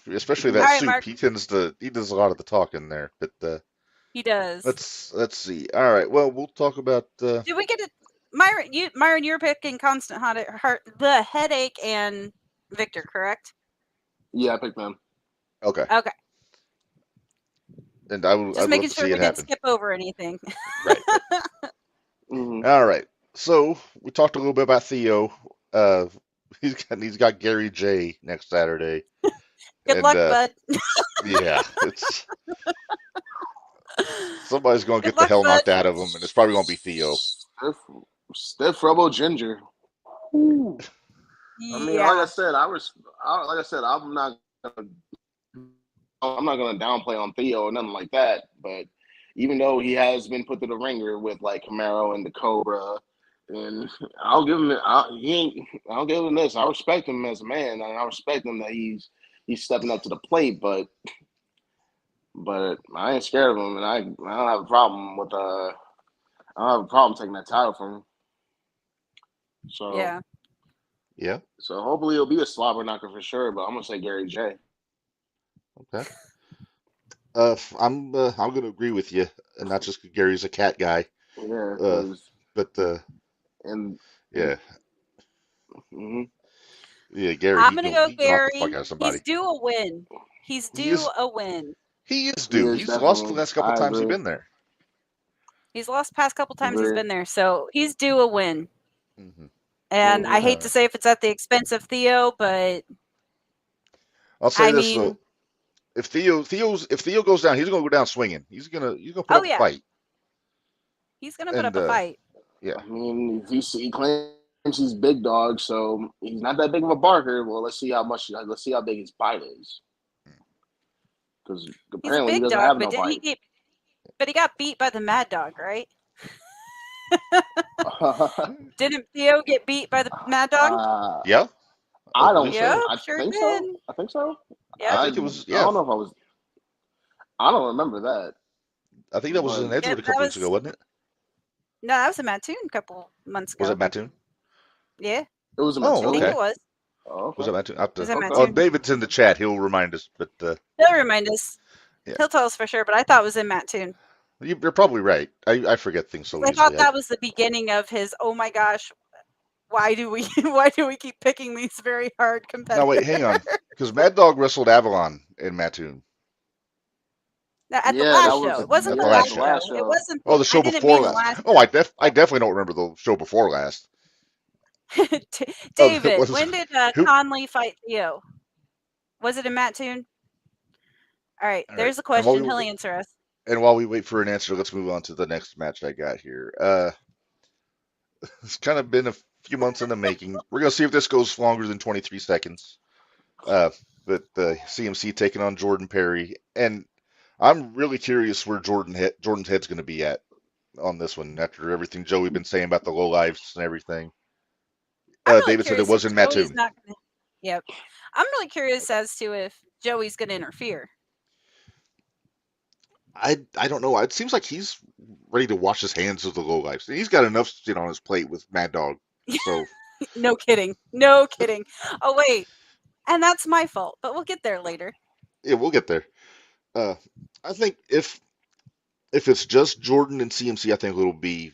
especially All that right, Soup. Mark. He does a lot of the talking there. But He does. let's see. All right. Well, we'll talk about. Did we get it, Myron? You're picking Constant the Headache and Victor, correct? Yeah, I picked them. Okay. Okay. and I'd Just love making to sure see we it didn't happen. skip over anything. Right. Mhm. All right. So we talked a little bit about Theo. Uh, he's got Gary J next Saturday, Good and luck, bud. yeah, it's somebody's gonna Good get the luck, hell bud. knocked out of him, and it's probably gonna be Theo. Stiff Rebel Ginger. Ooh. I mean, like I Yeah. said, I'm not gonna downplay on Theo or nothing like that. But even though he has been put to the ringer with like Camaro and the Cobra, and I'll give him I'll give him this. I respect him as a man, and I respect him that he's stepping up to the plate. But I ain't scared of him, and I don't have a problem with I don't have a problem taking that title from him. So Yeah. Yeah. So hopefully it'll be a slobber knocker for sure. But I'm gonna say Gary J. Okay. I'm gonna agree with you, and not just 'cause Gary's a cat guy. Yeah, But and yeah, mm-hmm. yeah, Gary, I'm gonna go he can knock the fuck Gary. out of somebody. He's due a win. He's He due is a win. he is He due. is He's lost the definitely. last couple I times he's agree. been there. He's lost past couple times he's Agree. been there, so he's due a win. Mm-hmm. And I hate Alright. to say if it's at the expense of Theo, but I'll say I this though: mean, if Theo goes down, he's gonna go down swinging. He's gonna put oh up a yeah, fight. he's gonna put And up a fight. yeah, I mean, if he claims he's big dog, so he's not that big of a barker. Well, let's see how big his bite is, because He's a apparently he big doesn't dog, have but no didn't he bite. get? But he got beat by the Mad Dog, right? Didn't Theo get beat by the Mad Dog? yeah, I I believe don't. Yep, so. I sure think did. so. I think so. I Yep. think it was I yeah. don't know if I was. I don't remember that. I think that was But in Edgewood a That couple weeks was ago, wasn't it? no, that was a Mattoon a couple months Was ago. it Mattoon? Yeah, it was a Oh, I think okay. it was. Oh, Was it okay. Mattoon? I have Was to. it Okay. Oh, Mattoon? David's in the chat. He'll remind us. But He'll remind us. yeah, He'll tell us for sure. But I thought it was in Mattoon. you're probably right. I forget things so I thought easily. that was the beginning of his. Oh my gosh, why do we keep picking these very hard Now competitors? wait, hang on, because Mad Dog wrestled Avalon in Mattoon. At the Yeah, last that show. was It wasn't At the the last last show. show. It wasn't. Oh, the show I didn't before mean the last. last Oh, I definitely don't remember the show before last. show. Oh, it David, was when did who? Conley fight Theo? Was it in Mattoon? All right, All right, there's a and while question. we He'll answer us. wait for an answer, let's move on to the next match I got here. It's kind of been a few months in the making. We're gonna see if this goes longer than 23 seconds. But CMC taking on Jordan Perry, and I'm really curious where Jordan's head's gonna be at on this one after everything Joey been saying about the low lives and everything. I'm really David said it curious if was in Joey's Mattoon. not going to. Yep. I'm really curious as to if Joey's going to interfere. I don't know. It seems like he's ready to wash his hands of the low lives. He's got enough shit on his plate with Mad Dog. So No kidding. No kidding. Oh, wait. And that's my fault, but we'll get there later. yeah, we'll get there. I think if it's just Jordan and CMC, I think it'll be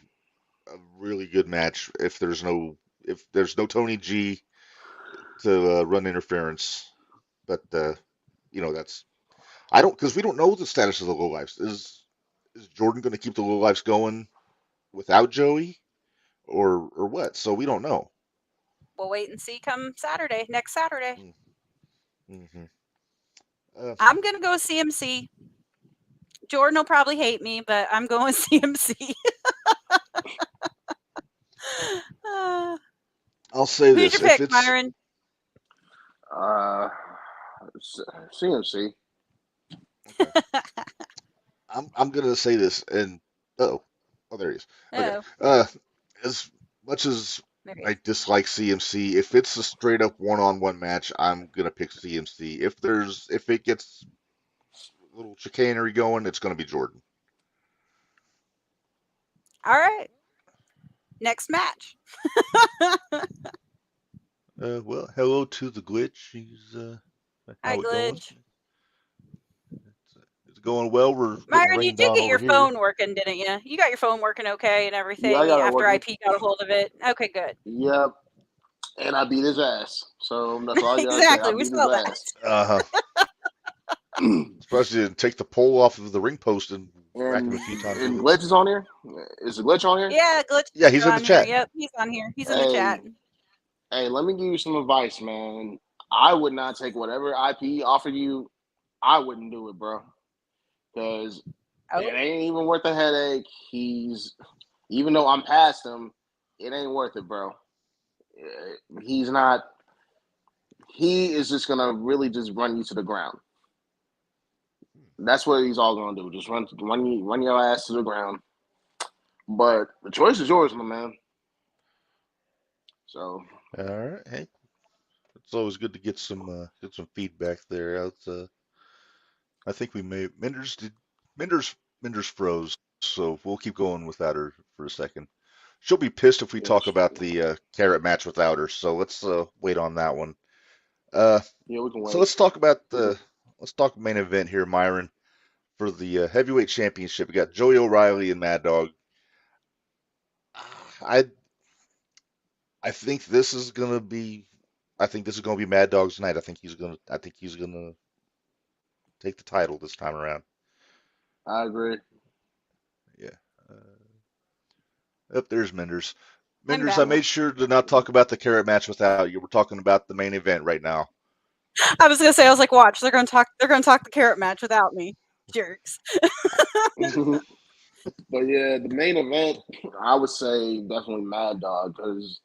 a really good match. If there's no Tony G to run interference, but that's because we don't know the status of the low lives. Is Jordan going to keep the low lives going without Joey, or what? So we don't know. We'll wait and see come Saturday, next Saturday. Mm-hmm. I'm going to go CMC. Jordan will probably hate me, but I'm going CMC. I'll say who's this: your if pick, it's Myron? CMC. Okay. I'm gonna say this, and oh, there he is. Okay. As much as I dislike CMC, if it's a straight up one-on-one match, I'm gonna pick CMC. If it gets a little chicanery going, it's gonna be Jordan. All right. Next match. Well, hello to the glitch. He's Hi, how it going? Glitch. It's going well. We're getting Myron, you rained did on get over your here. phone working, didn't you? You got your phone working okay and everything Yeah, I got it after working. IP got a hold of it. Okay, good. Yep. And I beat his ass. So that's all I got to say. I Exactly. We beat his saw that. ass. Uh-huh. Surprised you didn't take the pole off of the ring post and whack him and a few times and with it. Glitch is on here. Is the Glitch on here? Yeah, Glitch Yeah, is he's in the on here. chat. Yep, he's on here. He's in the Hey, chat. hey, let me give you some advice, man. I would not take whatever IP offered you. I wouldn't do it, bro, because Oh, it ain't even worth the headache. Even though I'm past him, it ain't worth it, bro. He's not. He is just gonna really just run you to the ground. That's what he's all gonna do. Just run your ass to the ground. But the choice is yours, my man. So All right. Hey, it's always good to get some feedback there. I think we may Minders froze, so we'll keep going without her for a second. She'll be pissed if we talk yes, about the carrot match without her. So let's wait on that one. Uh, yeah, we can so wait. let's talk main event here, Myron, for the heavyweight championship. We got Joey O'Reilly and Mad Dog. I I think this is gonna be Mad Dog's night. I think he's gonna take the title this time around. I agree. Yeah. Up there's Minders. I'm Minders, I back. made sure to not talk about the carrot match without you. We're talking about the main event right now. I was gonna say, I was like, watch, they're gonna talk the carrot match without me. Jerks. But yeah, the main event, I would say definitely Mad Dog, because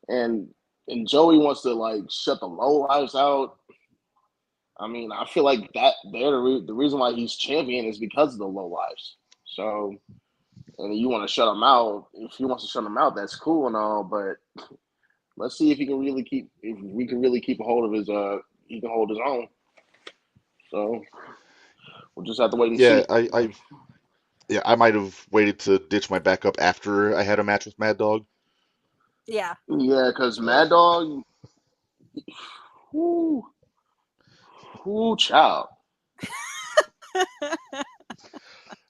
and Joey wants to like shut the low lives out. I mean, I feel like that they're the reason why he's champion is because of the low lives. So, and you want to shut him out. If he wants to shut him out, that's cool and all. But let's see if we can really keep a hold of his he can hold his own. So we'll just have to wait and Yeah, see. I might have waited to ditch my backup after I had a match with Mad Dog. Yeah. Yeah, because Uh, Mad Dog, whoo, whoo, child.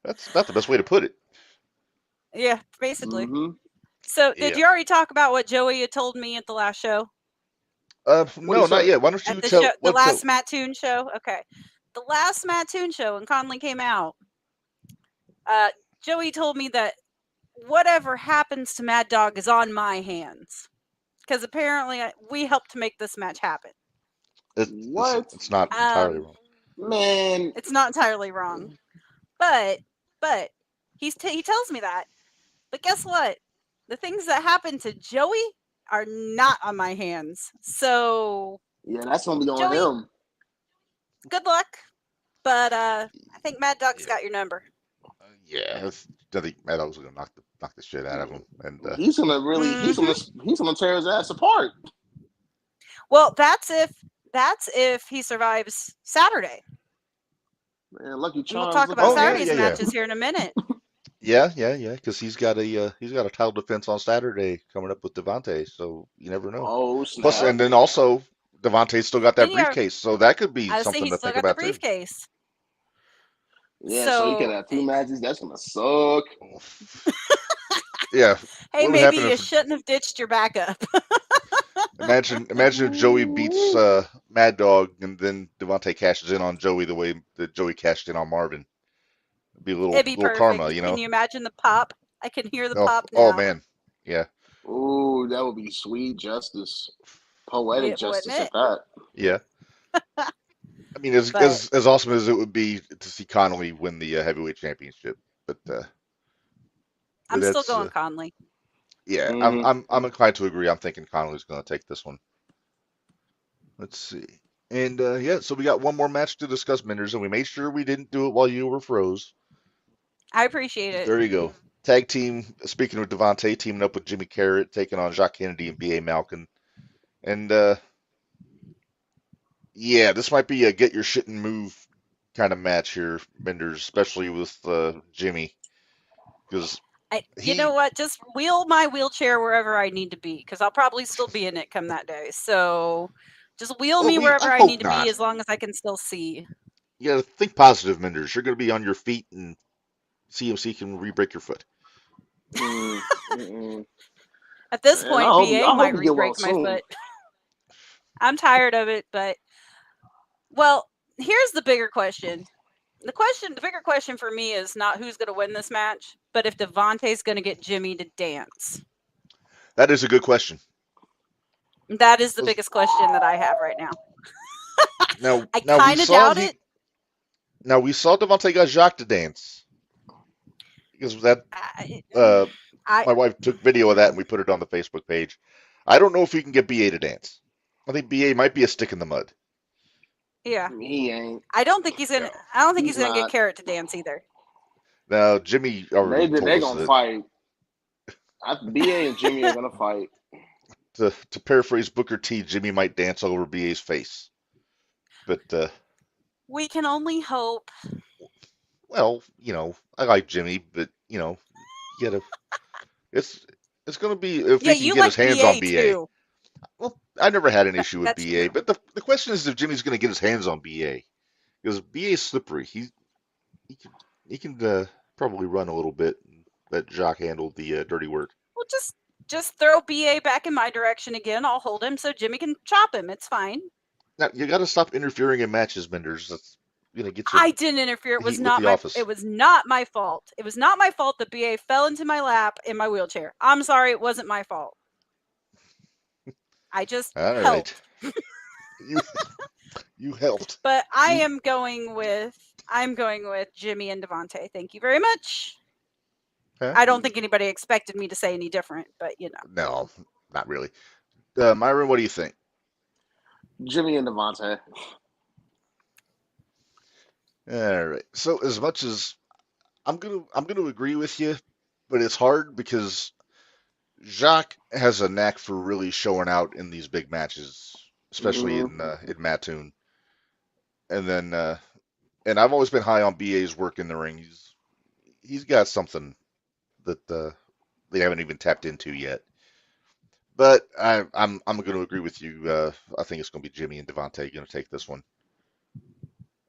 that's about the best way to put it. Yeah, basically. Mm-hmm. So, did Yeah. you already talk about what Joey had told me at the last show? What do you No, not say? yet. Why don't At you the tell show, the what last Mattoon show? Okay. The last Mattoon show when Conley came out, Joey told me that whatever happens to Mad Dog is on my hands. Because apparently we helped to make this match happen. What? it's not entirely wrong. Man, It's not entirely wrong. But he tells me that. But guess what? The things that happen to Joey are not on my hands. So yeah, that's gonna be on Joey, him. good luck. But I think Mad Dog's Yeah, got your number. I think Mad Dog's gonna knock the shit out of him, and He's gonna really, Mm-hmm. he's gonna tear his ass apart. Well, that's if he survives Saturday. Man, Lucky And we'll Charms talk looking about oh yeah, at Saturday's yeah, yeah, matches here in a minute. yeah, because he's got a title defense on Saturday coming up with Devontae, so you never know. Oh Plus, snap! and then also Devontae's still got that And yeah, briefcase, so that could be I would say something he's to still think got the about too. briefcase. Yeah, so he could So have 2 matches. That's gonna suck. Yeah, hey, what would maybe happen you if shouldn't have ditched your backup. imagine if Joey beats Mad Dog and then Devontae cashes in on Joey the way that Joey cashed in on Marvin? It'd be a It'd be little karma, perfect. you Can know? you imagine the pop? I can hear the Oh, pop oh now. man, yeah, Ooh, that would be sweet justice, poetic Yeah, wouldn't justice it? at that. yeah. I mean, as But as as awesome as it would be to see Connolly win the heavyweight championship, but I'm still that's going Conley. yeah, Mm-hmm. I'm inclined to agree. I'm thinking Connolly's going to take this one. Let's see. And yeah, so we got one more match to discuss, Minders, and we made sure we didn't do it while you were froze. I appreciate it. There you go. Tag team, speaking of Devontae, teaming up with Jimmy Carrot, taking on Jacques Kennedy and B.A. Malkin. And yeah, this might be a get your shit and move kind of match here, Minders, especially with Jimmy. Because You know what? Just wheel my wheelchair wherever I need to be, because I'll probably still be in it come that day. So just wheel me wherever I I need hope to be, not. as long as I can still see. You gotta think positive, Minders. You're gonna be on your feet and CMC can re-break your foot. Mm-mm. At this Man, point, BA I might hope you get well re-break my soon. foot. I'm tired of it, but well, here's the bigger question. The bigger question for me is not who's going to win this match, but if Devontae's going to get Jimmy to dance. That is a good question. That is the biggest question that I have right now. I now kind of doubt it. Now we saw Devontae got Jacques to dance because that my wife took video of that and we put it on the Facebook page. I don't know if we can get BA to dance. I think BA might be a stick in the mud. Yeah, he ain't. I don't think he's gonna. No, I don't think he's he's gonna not. get Carrot to dance either. Now Jimmy already told They us gonna that. fight. BA and Jimmy are gonna fight. To paraphrase Booker T, Jimmy might dance all over BA's face. But we can only hope. Well, I like Jimmy, but you gotta. It's gonna be if he can get his hands on BA. Too. Well, I never had an issue with That's BA, true. but the question is if Jimmy's going to get his hands on BA, because BA's slippery. He can probably run a little bit. And let Jacques handle the dirty work. Well, just throw BA back in my direction again. I'll hold him so Jimmy can chop him. It's fine. Now you got to stop interfering in matches, Minderz. That's gonna get you. I didn't interfere. It was not my. It was not my fault. It was not my fault that BA fell into my lap in my wheelchair. I'm sorry. It wasn't my fault. I just helped. You helped. But I'm going with Jimmy and Devontae. Thank you very much. Huh? I don't think anybody expected me to say any different, but No, not really. Myron, what do you think? Jimmy and Devontae. All right. So as much as I'm gonna agree with you, but it's hard because Jacques has a knack for really showing out in these big matches, especially in Mattoon. And then, and I've always been high on BA's work in the ring. He's got something that they haven't even tapped into yet. But I'm going to agree with you. I think it's going to be Jimmy and Devontae going to take this one.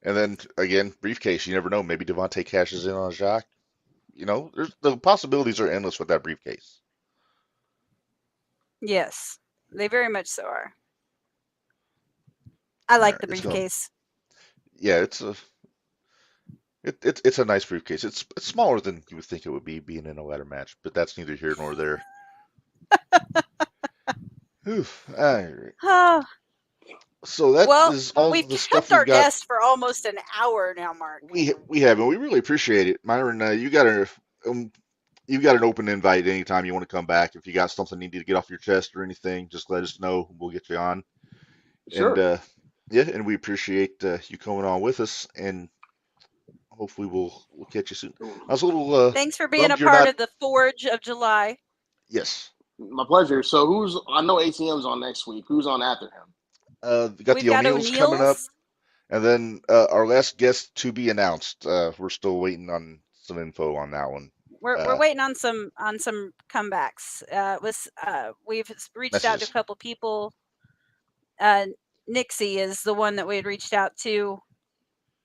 And then again, briefcase. You never know. Maybe Devontae cashes in on Jacques. The possibilities are endless with that briefcase. Yes, they very much so are. I like the briefcase. It's a nice briefcase. It's smaller than you would think it would be being in a ladder match, but that's neither here nor there. Oof, all right. So that is all the stuff we've our guest for almost an hour now, Mark. We have, and we really appreciate it, Myron. You got an open invite anytime you want to come back. If you got something you need to get off your chest or anything, just let us know. We'll get you on. Sure. And and we appreciate you coming on with us, and hopefully we'll catch you soon. I was a little. Thanks for being a part of the Forge of July. Yes. My pleasure. So I know ATM's on next week. Who's on after him? We got the O'Neills coming up, and then our last guest to be announced. We're still waiting on some info on that one. We're waiting on some comebacks. We've reached out to a couple people. Nixie is the one that we had reached out to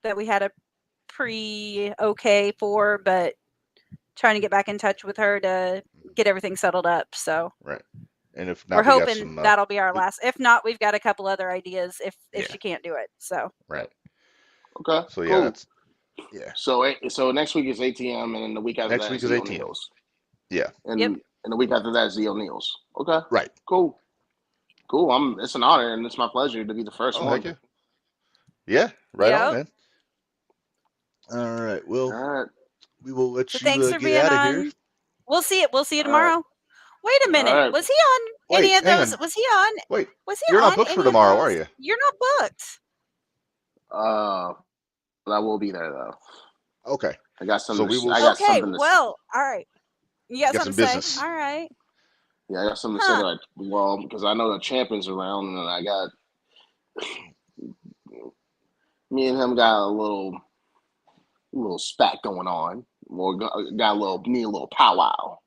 that we had a pre-okay for, but trying to get back in touch with her to get everything settled up. So right, and if not, we're hoping that'll be our last. If not, we've got a couple other ideas if she can't do it. So right, okay, so cool. So next week is ATM, and then the week after next week is ATM. Yeah, and the week after that is the O'Neills. Okay, right, cool. It's an honor and it's my pleasure to be the first one. Thank you. Yeah, right on, man. All right, well, we will let you get out of here. We'll see you tomorrow. Wait a minute. Right. Was he on any of those? Was he on? Wait, was he you're on not booked for tomorrow, are you? You're not booked. I will be there though. Okay. I got some. So we will. Well, all right. You got something to say? All right. Yeah, I got something to say. Because I know the champion's around, and I got me and him got a little spat going on. Got a little powwow.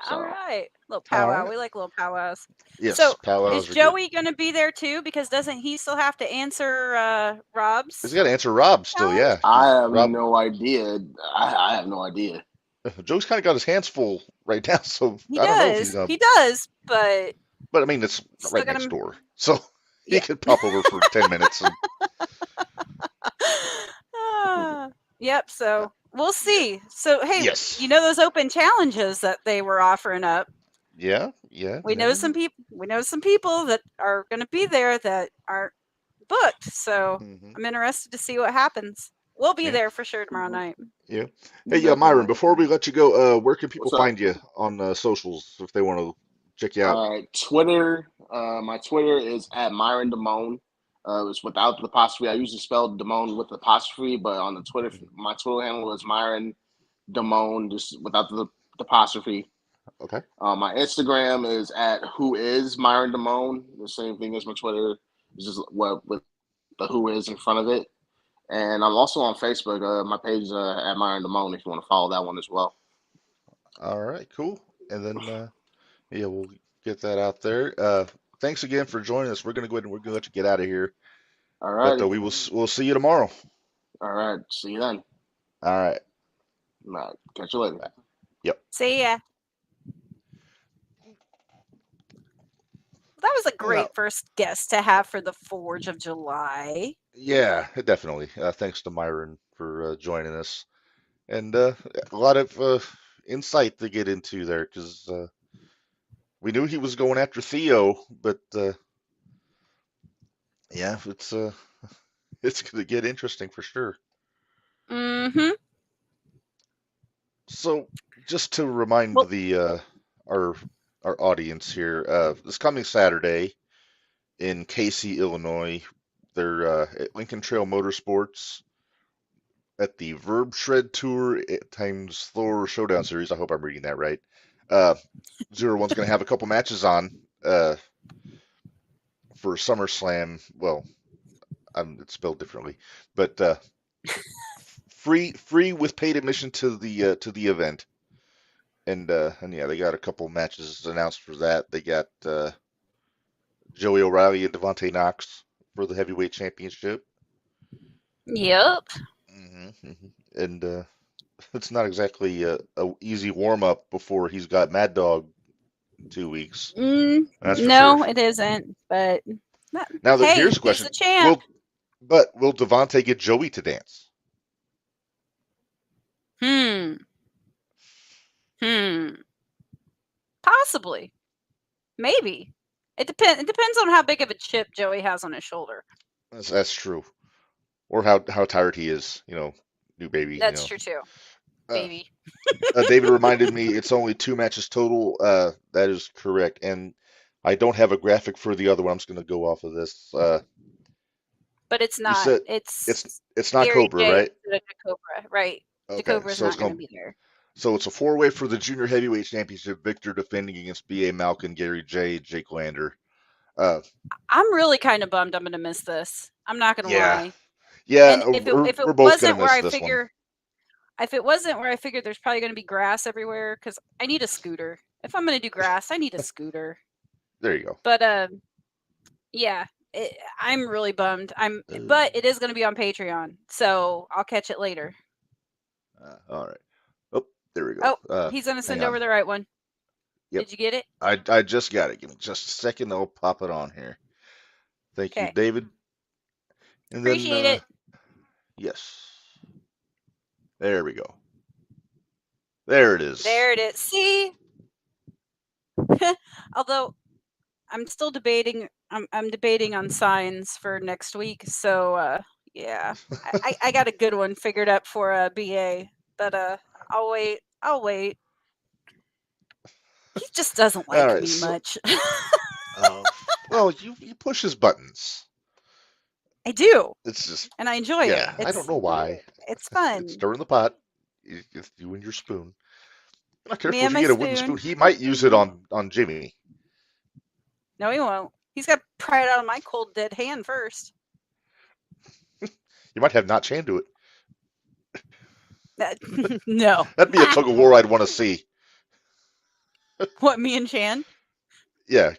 So. All right, little powwow. Right. We like little powwows. Yes. So powwows is Joey going to be there too? Because doesn't he still have to answer Rob's? He's got to answer Rob still. Yeah. I have no idea. I have no idea. Joe's kind of got his hands full right now, so I don't know if he's he does, but I mean it's right next door, so he could pop over for 10 minutes. And... Yep. So we'll see. So hey, Yes. you know those open challenges that they were offering up. Yeah. We know some people. We know some people that are going to be there that aren't booked. So Mm-hmm. I'm interested to see what happens. We'll be Yeah. there for sure tomorrow night. Yeah. Hey, Myron. Before we let you go, where can people What's up? find you on socials if they want to check you out? All right, Twitter. My Twitter is at Myron DeMonne. It's without the apostrophe. I usually spell DeMonne with the apostrophe, but on the Twitter, my Twitter handle is Myron DeMonne, just without the apostrophe. Okay. My Instagram is at Who Is Myron DeMonne. The same thing as my Twitter. It's just what with the Who Is in front of it. And I'm also on Facebook. My page is at Myron DeMonne if you want to follow that one as well. All right. Cool. And then yeah, we'll get that out there. Thanks again for joining us. We're gonna go ahead and we're gonna let you get out of here. All But righty. we'll see you tomorrow. All right. See you then. All right. All right. Catch you later. Yep. See ya. That was a great No. first guest to have for the Forge of July. Yeah, definitely. Thanks to Myron for joining us, and a lot of insight to get into there because we knew he was going after Theo, but yeah, it's gonna get interesting for sure. Mm-hmm. So, just to remind Well, the our audience here, this coming Saturday in Casey, Illinois, they're at Lincoln Trail Motorsports at the Verb Shred Tour times Thor Showdown Series. I hope I'm reading that right. 01's going to have a couple matches on for SummerSlam. Well, it's spelled differently, but free with paid admission to the event. And yeah, they got a couple matches announced for that. They got Joey O'Reilly and Devontae Knox for the heavyweight championship. yep. And it's not exactly a easy warm up before he's got Mad Dog in 2 weeks. That's for No, sure. it isn't. But Now hey, here's a he's question: the champ. will Devontae get Joey to dance? Possibly. Maybe. It depends. It depends on how big of a chip Joey has on his shoulder. That's true. Or how tired he is. New baby. That's true too. Baby. David reminded me it's only 2 matches total. That is correct, and I don't have a graphic for the other one. I'm just going to go off of this. But it's not. Said it's not Gary Cobra, J right? Cobra, right? Okay, Cobra's so not going to be there. So it's a 4-way for the Junior Heavyweight Championship. Victor defending against B.A. Malkin, Gary J, Jake Lander. I'm really kind of bummed I'm going to miss this. I'm not going to lie. Yeah, and if it we're both going wasn't to where miss I this figure, one. if it wasn't where I figured there's probably going to be grass everywhere, because I need a scooter. If I'm going to do grass, I need a scooter. There you go. But yeah, I'm really bummed. But it is going to be on Patreon, so I'll catch it later. All right. Oh, there we go. Oh, he's going to send over the right one. Yep. Did you get it? I just got it. Give me just a second. I'll pop it on here. Thank you, David. And Appreciate it. Yes. There we go. There it is. There it is. See? Although I'm still debating. I'm debating on signs for next week. So yeah, I got a good one figured up for BA, but I'll wait. He just doesn't like me much. Well, you push his buttons. I do. It's just, and I enjoy it. I don't know why. It's fun. It's stirring the pot. It's you and your spoon. I'm not careful Me if you get a wooden spoon. He might use it on Jimmy. No, he won't. He's got to pry it out of my cold dead hand first. You might have Not Chan do it. No. That'd be a tug of war I'd want to see. What, me and Chan? Yeah.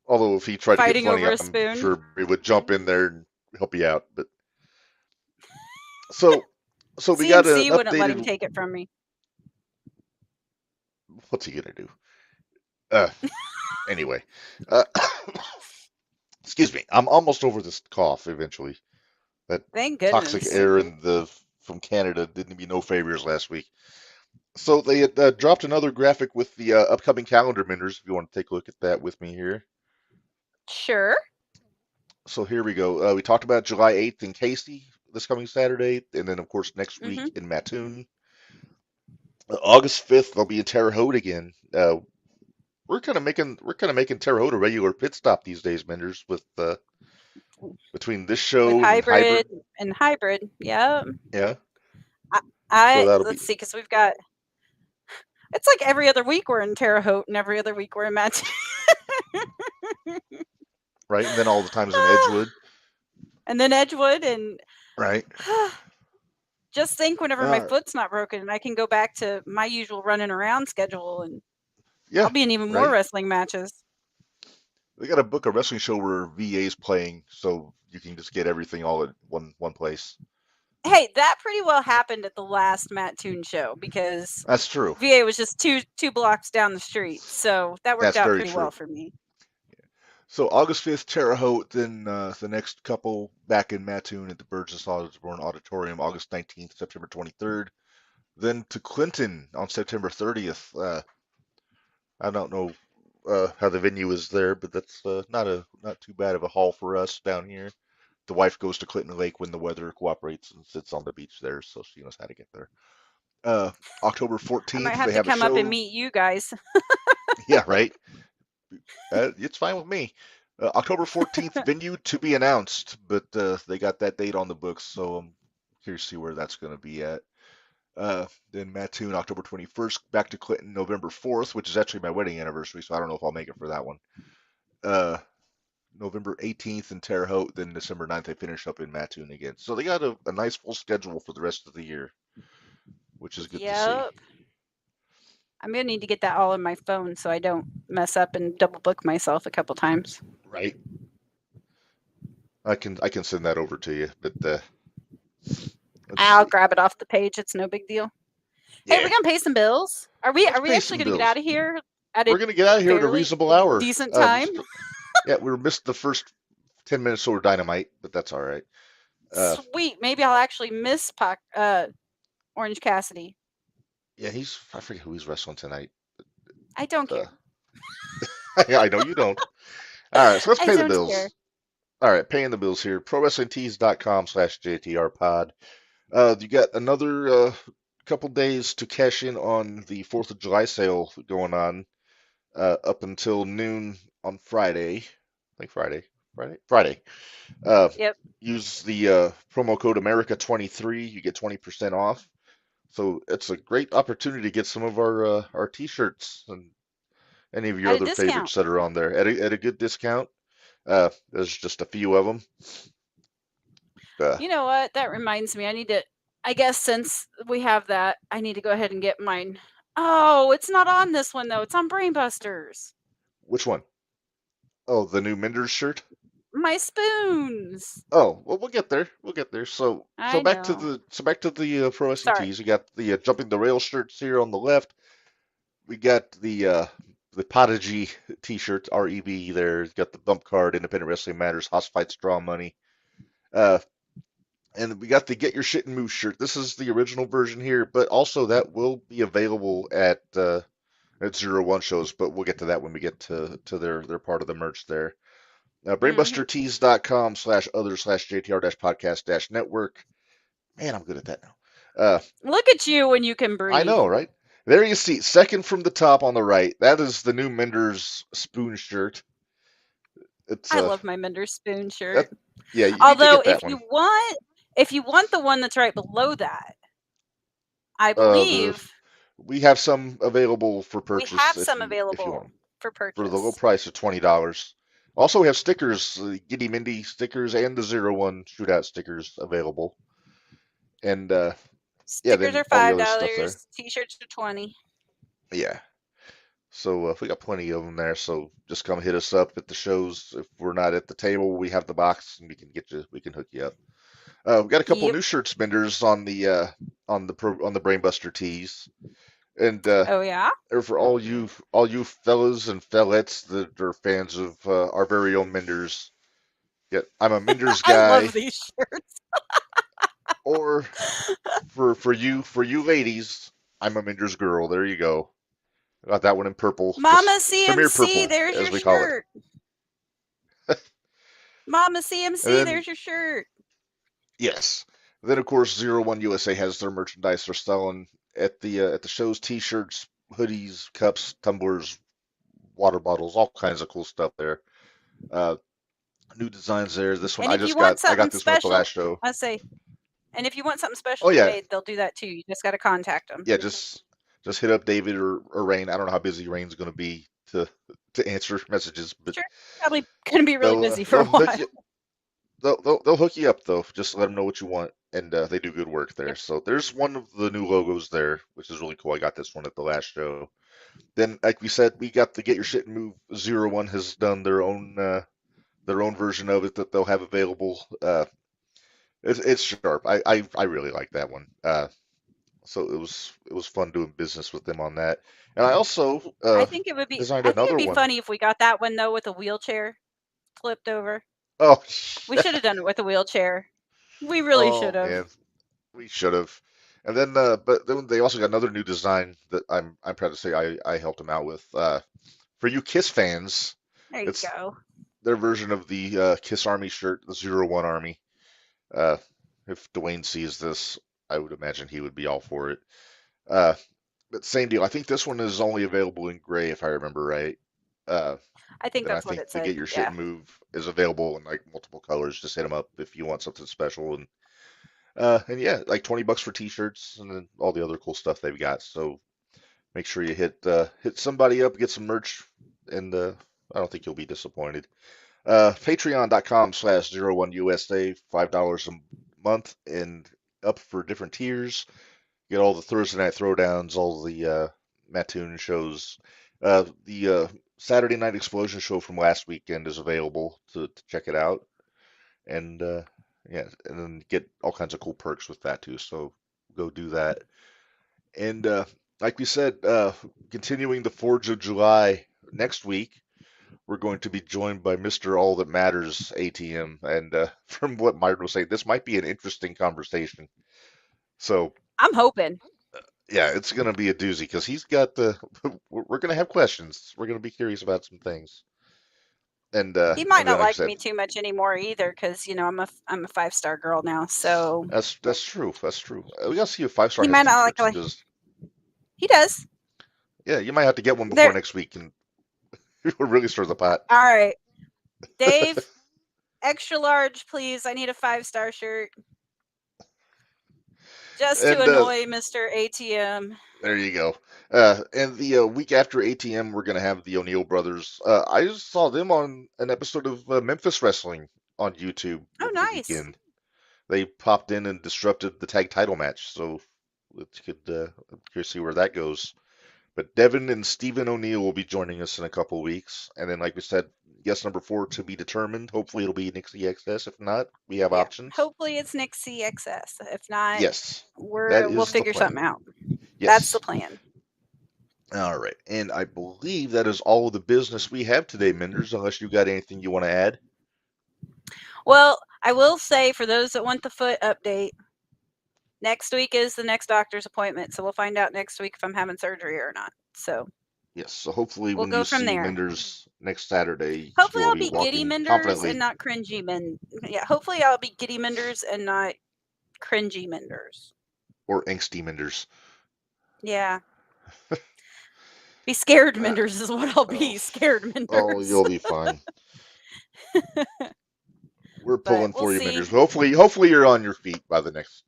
Although if he tried fighting to get funny, over a spoon? I'm sure he would jump in there and help you out. But so we got an updated... wouldn't let him take it from me. What's he gonna do? Anyway, excuse me. I'm almost over this cough. Eventually, that thank goodness. toxic air in the from Canada didn't be no favors last week. So they had, dropped another graphic with the upcoming calendar, Minders, if you want to take a look at that with me here. Sure. So here we go. We talked about July 8th in Casey this coming Saturday, and then, of course, next week Mm-hmm. in Mattoon. August 5th, they'll be in Terre Haute again. We're kind of making Terre Haute a regular pit stop these days, Minders, with between this show With and hybrid and hybrid. Yeah. Yeah. So that'll Let's be see, because we've got. It's like every other week we're in Terre Haute, and every other week we're in Mattoon. right, and then all the times in Edgewood. And then Edgewood, and Right. just think whenever my foot's not broken and I can go back to my usual running around schedule, and I'll be in even more wrestling matches. They got to book a wrestling show where VA's playing, so you can just get everything all at one place. Hey, that pretty well happened at the last Mattoon show, because that's true. VA was just two blocks down the street, so that worked out pretty well for me. So August 5th, Terre Haute, then the next couple back in Mattoon at the Burgess Osborne Auditorium, August 19th, September 23rd. Then to Clinton on September 30th. I don't know how the venue is there, but that's not too bad of a haul for us down here. The wife goes to Clinton Lake when the weather cooperates and sits on the beach there, so she knows how to get there. October 14th, I might have they to have come a show. up and meet you guys. Yeah, right. It's fine with me. October 14th, venue to be announced, but they got that date on the books, so I'm curious to see where that's going to be at. Then Mattoon, October 21st, back to Clinton, November 4th, which is actually my wedding anniversary, so I don't know if I'll make it for that one. November 18th in Terre Haute, then December 9th, they finish up in Mattoon again. So they got a nice full schedule for the rest of the year, which is good to see. I'm going to need to get that all in my phone so I don't mess up and double book myself a couple times. Right. I can send that over to you, but I'll grab it off the page. It's no big deal. Yeah. Hey, we're gonna pay some bills. Are we actually gonna get out of here? We're gonna get out of here at a reasonable hour. Decent time. We missed the first 10 minutes over Dynamite, but that's all right. Sweet. Maybe I'll actually miss Orange Cassidy. Yeah, I forget who he's wrestling tonight. I don't care. I know you don't. All right, so let's pay the bills. Care. All right, paying the bills here. ProWrestlingTees.com/JTRPod. You got another couple days to cash in on the 4th of July sale going on up until noon on Friday. I think Friday. Yep. Use the promo code America23. You get 20% off. So it's a great opportunity to get some of our T-shirts and any of your other favorites that are on there at a good discount. There's just a few of them. You know what? That reminds me. I guess since we have that, I need to go ahead and get mine. Oh, it's not on this one, though. It's on Brainbusters. Which one? Oh, the new Minderz shirt? My spoons. Oh, well, we'll get there. So back to the Pro Wrestling Tees. You got the Jumping the Rail shirts here on the left. We got the Podigy T-shirt, REB there. You got the Bump Card, Independent Wrestling Matters, House Fights, Draw Money. And we got the Get Your Shit and Move shirt. This is the original version here, but also that will be available at 01 shows, but we'll get to that when we get to their part of the merch there. BrainbusterTees.com/other/JTR-podcast-network. Man, I'm good at that now. Look at you when you can breathe. I know, right? There you see, second from the top on the right. That is the new Minderz spoon shirt. I love my Minderz spoon shirt. Yeah. Although if you want the one that's right below that, I believe we have some available for purchase. We have some available for purchase for the low price of $20. Also, we have stickers, the Giddy Mindy stickers and the 01 Shootout stickers available. And stickers are $5. T-shirts are $20. Yeah. So we got plenty of them there. So just come hit us up at the shows. If we're not at the table, we have the box and we can hook you up. We got a couple new shirt spenders on the Brainbuster tees. And oh yeah, for all you fellas and fellettes that are fans of our very own Minderz. Yeah, I'm a Minderz guy. I love these shirts. Or for you ladies, I'm a Minderz girl. There you go. Got that one in purple. Mama Just premier CMC, purple, there's as your we call it. shirt. Mama And CMC, then, there's your shirt. yes. Then of course 01 USA has their merchandise they're selling at the shows: t-shirts, hoodies, cups, tumblers, water bottles, all kinds of cool stuff there. Uh, New designs there. This one And if you want I something got this one at the special, last show. I say, and if you want something Oh specially yeah, made, they'll do that too. You just got to contact them. yeah. Just hit up David or Rain. I don't know how busy Rain's going to be to answer messages, but Sure, probably going to be really they'll busy for a they'll hook while. you they'll hook you up though. Just let them know what you want, and they do good work there. Yep. So there's one of the new logos there, which is really cool. I got this one at the last show. Then, like we said, we got the Get Your Shit and Move. 01 has done their own version of it that they'll have available. It's sharp. I really like that one. So it was fun doing business with them on that. And I also I think it would be. designed I think another it'd be one. funny if we got that one though with a wheelchair flipped over. Oh, We should have done it with a wheelchair. We really oh should have. man, we should have. And then, but then they also got another new design that I'm proud to say I helped them out with. For you Kiss fans, There you it's go. their version of the Kiss Army shirt, the 01 Army. Uh, if Dwayne sees this, I would imagine he would be all for it. Uh, but same deal. I think this one is only available in gray, if I remember right. Uh, I think then I that's what think it the said. Get Your Shit Yeah. and Move is available in like multiple colors. Just hit them up if you want something special. And yeah, like $20 for t-shirts and then all the other cool stuff they've got. So make sure you hit somebody up, get some merch, and I don't think you'll be disappointed. Patreon.com/01USA, $5 a month and up for different tiers. Get all the Thursday night throwdowns, all the Mattoon shows. The Saturday Night Explosion show from last weekend is available to check it out. And yeah, and then get all kinds of cool perks with that too. So go do that. And like we said, continuing the 4th of July next week, we're going to be joined by Mr. All That Matters ATM. And from what Myron was saying, this might be an interesting conversation. So I'm hoping. yeah, it's going to be a doozy because he's got the. We're going to have questions. We're going to be curious about some things. And He might and then, not like I like said, me too much anymore either, because I'm a 5-star girl now. So that's true. That's true. We got to see if 5-star he has might not like. t-shirts. He does. Yeah, you might have to get one before There. next week, and we'll really stir the pot. All right, Dave. Extra large, please. I need a 5-star shirt. Just to annoy Mr. ATM. There you go. And the week after ATM, we're going to have the O'Neill brothers. I just saw them on an episode of Memphis Wrestling on YouTube Oh, over nice. the weekend. They popped in and disrupted the tag title match, so let's get I'm curious to see where that goes. But Devin and Stephen O'Neill will be joining us in a couple of weeks. And then, like we said, guest number 4 to be determined. Hopefully it'll be Nick CXS. If not, we have options. Hopefully it's Nick CXS. If not, yes, we'll figure something out. Yes. That's the plan. All right. And I believe that is all of the business we have today, Minderz, unless you got anything you want to add. Well, I will say for those that want the foot update, next week is the next doctor's appointment. So we'll find out next week if I'm having surgery or not. So yes. So hopefully we'll when go you from see there. Minderz next Saturday, hopefully you'll I'll be giddy Minderz and not cringy hopefully I'll be giddy Minderz and not cringy Minderz. Or angsty Minderz. Yeah. Be scared Minderz is what I'll be. Scared Minderz. Oh, you'll be fine. We're pulling for you, see. Minderz. Hopefully you're on your feet by the next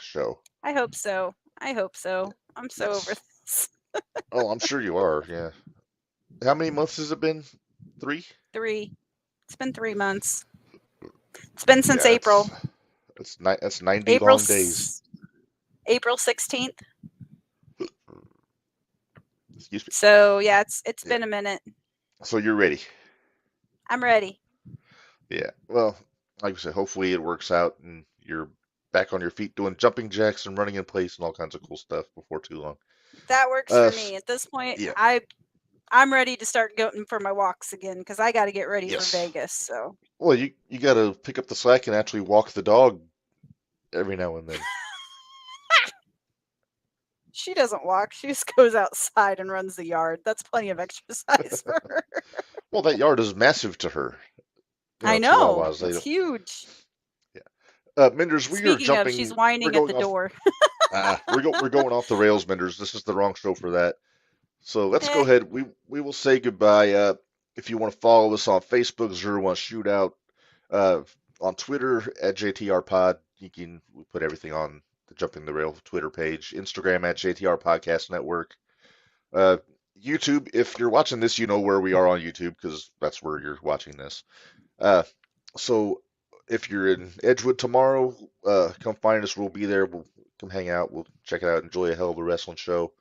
show. I hope so. I'm so over this. Oh, I'm sure you are. Yeah. How many months has it been? 3? 3. It's been 3 months. It's been since April. That's 90 long days. April 16th. Excuse me. So yeah, it's been a minute. So you're ready. I'm ready. Yeah. Well, like I said, hopefully it works out and you're back on your feet doing jumping jacks and running in place and all kinds of cool stuff before too long. That works for me. At this point, yeah. I'm ready to start going for my walks again because I got to get ready for Vegas. So. Well, you got to pick up the slack and actually walk the dog every now and then. She doesn't walk. She just goes outside and runs the yard. That's plenty of exercise for her. Well, that yard is massive to her. I know. Chihuahuas, they It's don't. huge. Minders, we are Speaking of, jumping. she's We're whining at going the off. door. We're going off the rails, Minders. This is the wrong show for that. So let's go Okay. ahead. We will say goodbye. If you want to follow us on Facebook, 01 Shootout, on Twitter at JTR Pod, we put everything on the Jumping the Rail Twitter page. Instagram at JTR Podcast Network. YouTube, if you're watching this, you know where we are on YouTube because that's where you're watching this. So if you're in Edgewood tomorrow, come find us. We'll be there. We'll come hang out. We'll check it out. Enjoy a hell of a wrestling show.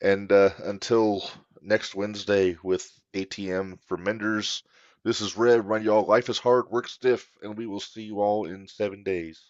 And until next Wednesday with ATM for Menders, this is Red. Run y'all. Life is hard, work stiff, and we will see you all in 7 days.